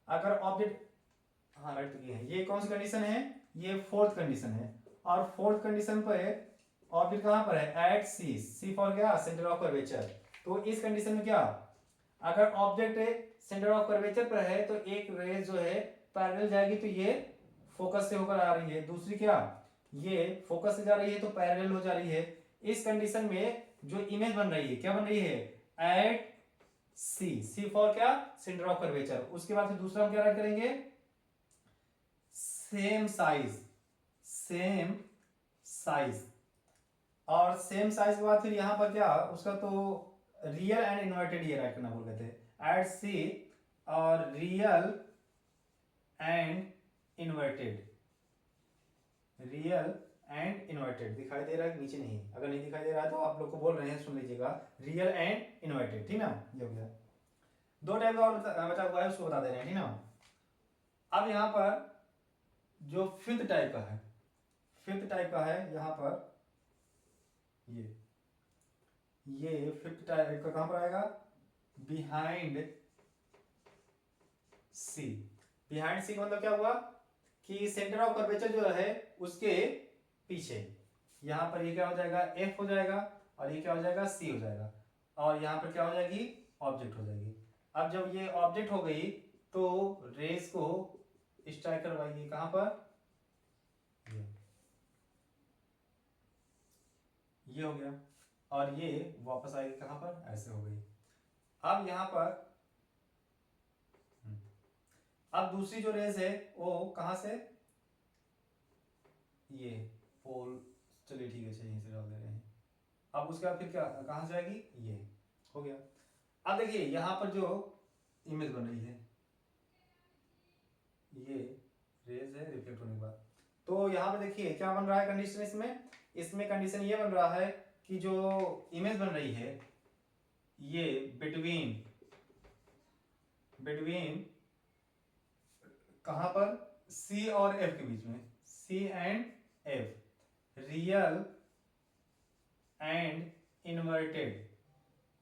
अगर ऑब्जेक्ट, हाँ राइट की है, ये कौन सी कंडीशन है? ये फोर्थ कंडीशन है। और फोर्थ कंडीशन पर ऑब्जेक्ट कहां पर है? एट सी, सी फॉर क्या? Centre of curvature. तो इस कंडीशन में क्या, अगर ऑब्जेक्ट सेंटर ऑफ कर्वेचर पर है तो एक रेज जो है पैरेलल जाएगी, तो ये फोकस से होकर आ रही है, दूसरी क्या, ये फोकस से जा रही है तो पैरेलल हो जा रही है। इस कंडीशन में जो इमेज बन रही है, क्या बन रही है? एट सी, सी फॉर क्या? Centre of curvature. उसके बाद फिर दूसरा हम क्या राइट करेंगे? Same size, same size. और सेम साइज के बाद फिर यहां पर क्या, उसका तो रियल एंड इन्वर्टेड ये राइट करना भूल गए थे, एट सी और real and inverted, real and inverted दिखाई दे रहा है नीचे? नहीं, अगर नहीं दिखाई दे रहा है तो आप लोग को बोल रहे हैं, सुन लीजिएगा, रियल एंड इन्वर्टेड, ठीक ना। ये हो गया। दो टाइप का और बचा हुआ है, उसको बता दे रहे हैं, ठीक ना। अब यहां पर जो फिफ्थ टाइप का है, फिफ्थ टाइप का है यहां पर, ये फिफ्थ टाइप का कहां पर आएगा? बिहाइंड सी। बिहाइंड सी का मतलब क्या हुआ कि सेंटर ऑफ कर्वेचर जो है उसके पीछे, यहां पर ये क्या हो जाएगा? एफ हो जाएगा, और ये क्या हो जाएगा? सी हो जाएगा, और यहां पर क्या हो जाएगी? ऑब्जेक्ट हो जाएगी। अब जब ये ऑब्जेक्ट हो गई तो रेस को स्ट्राइक करवाइए, कहां पर? ये हो गया, और ये वापस आएगी कहां पर? ऐसे हो गई। अब यहां पर अब दूसरी जो रेस है वो कहां से, ये पोल, चलिए ठीक है, यहीं से डाल दे रहे हैं। अब उसके बाद फिर क्या, कहां से आएगी? ये हो गया। अब देखिए यहां पर जो इमेज बन रही है, ये रेज है रिफ्लेक्ट होने के बाद, तो यहां पर देखिए क्या बन रहा है कंडीशन इसमें, इसमें कंडीशन ये बन रहा है कि जो इमेज बन रही है ये बिटवीन, बिटवीन कहां पर? सी और एफ के बीच में, C and F, real and inverted,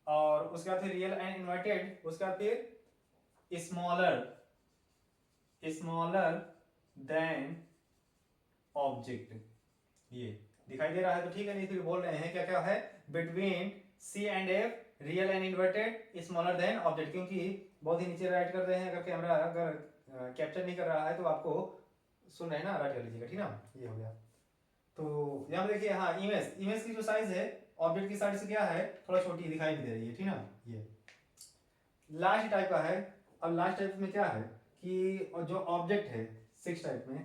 और उसके बाद फिर रियल एंड इन्वर्टेड, उसके बाद फिर स्मॉलर, स्मॉलर देन ऑब्जेक्ट। ये दिखाई दे रहा है तो ठीक है, नहीं फिर बोल रहे हैं क्या क्या है? Between C and F, real and inverted, smaller than object, क्योंकि बहुत ही नीचे राइट कर रहे हैं, अगर कैमरा अगर कैप्चर नहीं कर रहा है तो आपको सुन रहे हैं ना, राइट कर लीजिएगा, ठीक ना। ये हो गया। तो यहाँ पे देखिए, हाँ इमेज, इमेज की जो साइज है ऑब्जेक्ट की साइड से क्या है, थोड़ा छोटी दिखाई नहीं दे रही है, ठीक ना। ये लास्ट टाइप का है। अब लास्ट टाइप में क्या है कि जो ऑब्जेक्ट है, सिक्स टाइप में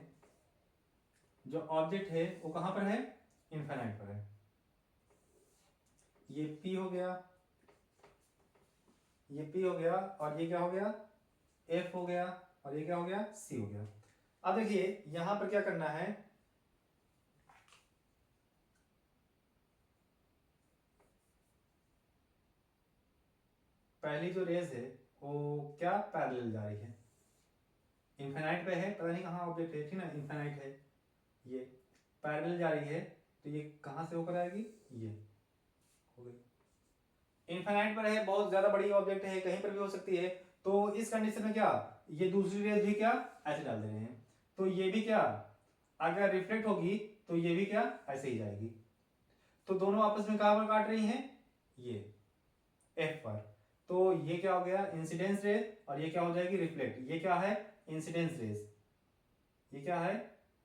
जो ऑब्जेक्ट है वो कहां पर है? इनफाइनाइट पर है। ये P हो गया, ये P हो गया, और ये क्या हो गया? F हो गया, और ये क्या हो गया? C हो गया। अब देखिए यहां पर क्या करना है, पहली जो रेज है वो क्या पैरेलल जा रही है, इनफाइनाइट पे है, पता नहीं कहां ऑब्जेक्ट है, ठीक ना, इनफाइनाइट है, ये पैरेलल जा रही है, तो ये कहां से होकर आएगी? ये हो गई। इनफाइनाइट पर है, बहुत ज्यादा बड़ी ऑब्जेक्ट है, कहीं पर भी हो सकती है, तो इस कंडीशन में क्या, ये दूसरी रेज भी क्या ऐसे डाल दे रहे हैं, तो ये भी क्या अगर रिफ्लेक्ट होगी तो ये भी क्या ऐसे ही जाएगी, तो दोनों आपस में कहां पर काट रही हैं, ये एफ पर। तो ये क्या हो गया इंसिडेंस रेज, और ये क्या हो जाएगी रिफ्लेक्ट। ये क्या है इंसिडेंस रेज, ये क्या है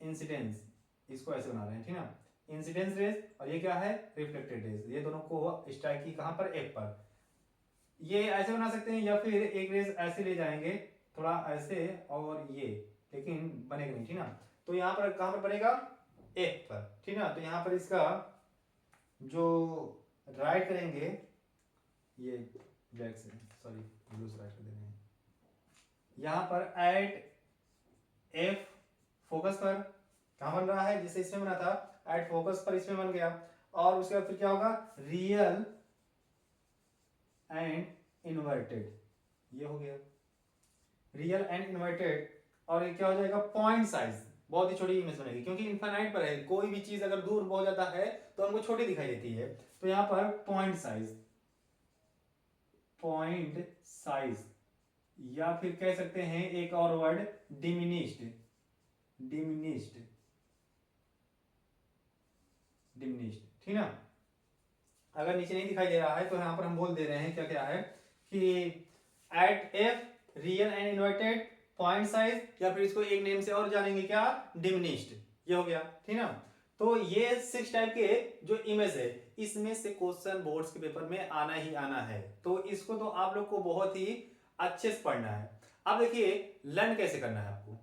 इंसिडेंस, इसको ऐसे बना रहे हैं ठीक ना, इंसिडेंस रेज, और ये क्या है रिफ्लेक्टेड रेज। ये दोनों को स्ट्राइक की कहां पर, एफ पर। ये ऐसे बना सकते हैं या फिर एक रेज ऐसे ले जाएंगे थोड़ा ऐसे और ये, लेकिन बनेगा नहीं ठीक ना। तो यहाँ पर कहां पर बनेगा, एफ पर ठीक ना। तो यहाँ पर इसका जो राइट करेंगे, ये ब्लैक से सॉरी ब्लू से राइट कर दे रहे हैं, यहाँ पर एट एफ फोकस पर कहां बन रहा है, जैसे इसमें बना था एट फोकस पर, इसमें बन गया। और उसके बाद फिर क्या होगा रियल एंड इन्वर्टेड, ये हो गया रियल एंड इन्वर्टेड। और ये क्या हो जाएगा पॉइंट साइज, बहुत ही छोटी इमेज बनेगी क्योंकि इनफाइनाइट पर है, कोई भी चीज अगर दूर बहुत ज्यादा है तो हमको छोटी दिखाई देती है। तो यहां पर पॉइंट साइज, पॉइंट साइज, या फिर कह सकते हैं एक और वर्ड डिमिनिश्ड, डिमिनिश्ड, डिमिनिश्ड ठीक ना। अगर नीचे नहीं दिखाई दे रहा है तो यहां पर हम बोल दे रहे हैं क्या क्या है कि at F real and inverted point size, या फिर इसको एक नेम से और जानेंगे क्या डिमिनिश्ड, ये हो गया ठीक ना। तो ये 6 टाइप के जो इमेज है, इसमें से क्वेश्चन बोर्ड्स के पेपर में आना ही आना है, तो इसको तो आप लोग को बहुत ही अच्छे से पढ़ना है। अब देखिए लर्न कैसे करना है आपको,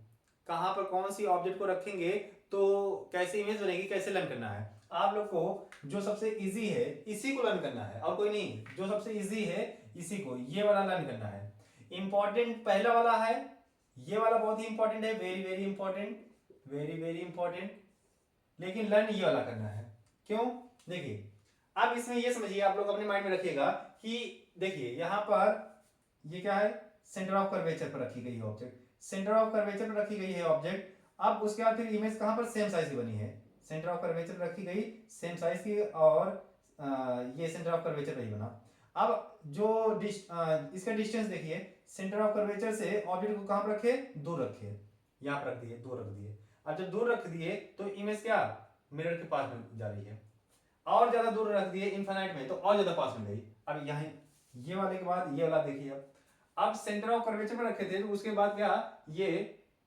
कहां पर कौन सी ऑब्जेक्ट को रखेंगे तो कैसे इमेज बनेगी, कैसे लर्न करना है। आप लोग को जो सबसे इजी है इसी को लर्न करना है और कोई नहीं, जो सबसे इजी है इसी को, ये वाला लर्न करना है। इंपॉर्टेंट पहला वाला है, ये वाला बहुत ही इंपॉर्टेंट है, very very important, very very important, लेकिन लर्न ये वाला करना है। क्यों, देखिए अब इसमें ये समझिए, आप लोग अपने माइंड में रखिएगा कि देखिए यहां पर ये क्या है सेंटर ऑफ कर्वेचर पर रखी गई है ऑब्जेक्ट, सेंटर ऑफ कर्वेचर पर रखी गई है ऑब्जेक्ट। अब उसके बाद फिर इमेज कहां पर सेम साइज की बनी है, सेंटर ऑफ कर्वेचर पर रखी गई सेम साइज की, और ये सेंटर ऑफ कर्वेचर पर ही बना। अब जो इसका डिस्टेंस देखिए, सेंटर ऑफ कर्वेचर से ऑब्जेक्ट को कहां पर रखे, दूर रखे, यहां पर रख दिए, दूर रख दिए। अब जब दूर रख दिए तो इमेज क्या मिरर के पास में जा रही है, और ज्यादा दूर रख दिए इनफाइनाइट में तो और ज्यादा पास में गई। अब यहाँ ये वाले के बाद ये वाला देखिए, अब सेंटर ऑफ कर्वेचर पर रखे थे तो उसके बाद क्या ये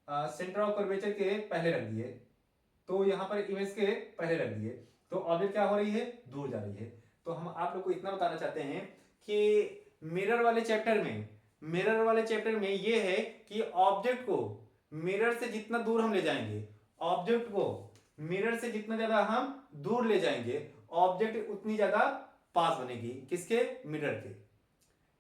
सेंटर ऑफ कर्वेचर के पहले रख दिए, तो यहाँ पर इमेज के पहले रख दिए, तो ऑब्जेक्ट क्या हो रही है दूर जा रही है। तो हम आप लोग को इतना बताना चाहते हैं कि मिरर वाले चैप्टर में, मिरर वाले चैप्टर में ये है कि ऑब्जेक्ट को मिरर से जितना दूर हम ले जाएंगे, ऑब्जेक्ट को मिरर से जितना ज्यादा हम दूर ले जाएंगे, ऑब्जेक्ट उतनी ज्यादा पास बनेगी, किसके मिरर के।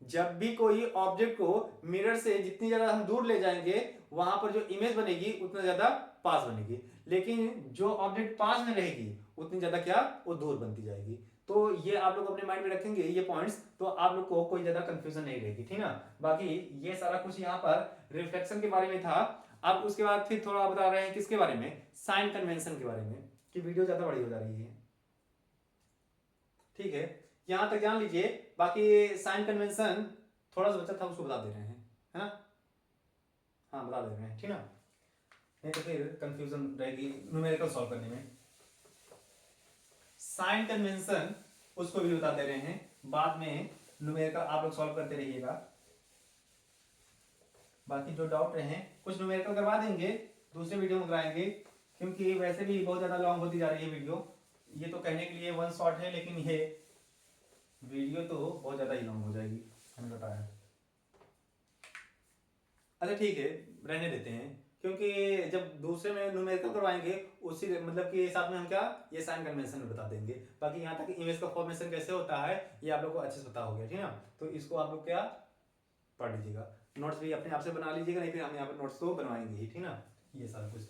जब भी कोई ऑब्जेक्ट को मिरर से जितनी ज्यादा हम दूर ले जाएंगे वहां पर जो इमेज बनेगी उतना ज्यादा पास बनेगी, लेकिन जो ऑब्जेक्ट पास में रहेगी उतनी ज्यादा क्या वो दूर बनती जाएगी। तो ये आप लोग अपने माइंड में रखेंगे ये पॉइंट्स, तो आप लोग को कोई ज्यादा कंफ्यूजन नहीं रहेगी ठीक ना। बाकी ये सारा कुछ यहाँ पर रिफ्लेक्शन के बारे में था। अब उसके बाद फिर थोड़ा बता रहे हैं किसके बारे में, साइन कन्वेंशन के बारे में, कि वीडियो ज्यादा बड़ी हो जा रही है ठीक है, यहां तक जान लीजिए। बाकी साइन कन्वेंशन थोड़ा सा बचा था उसको बता दे रहे हैं, है ना, हाँ बता दे रहे हैं ठीक ना, नहीं तो फिर कंफ्यूजन रहेगी न्यूमेरिकल सॉल्व करने में। साइन कन्वेंशन उसको भी बता दे रहे हैं, बाद में न्यूमेरिकल आप लोग सॉल्व करते रहिएगा। बाकी जो डाउट रहे कुछ न्यूमेरिकल करवा देंगे, दूसरे वीडियो में कराएंगे, क्योंकि वैसे भी बहुत ज्यादा लॉन्ग होती जा रही है वीडियो। ये तो कहने के लिए वन शॉट है, लेकिन ये वीडियो तो बहुत ज्यादा ही लॉन्ग हो जाएगी, हमें बताया। अच्छा ठीक है रहने देते हैं, क्योंकि जब दूसरे में न्यूमेरिकल करवाएंगे उसी मतलब कि साथ में हम क्या ये साइन कन्वेंशन में बता देंगे। बाकी यहाँ तक इमेज का फॉर्मेशन कैसे होता है ये आप लोग को अच्छे से पता हो गया ठीक है ना। तो इसको आप लोग क्या पढ़ लीजिएगा, नोट्स भी अपने आप से बना लीजिएगा, नहीं फिर हम यहाँ पर नोट्स तो बनवाएंगे ही ठीक ना। ये सारा कुछ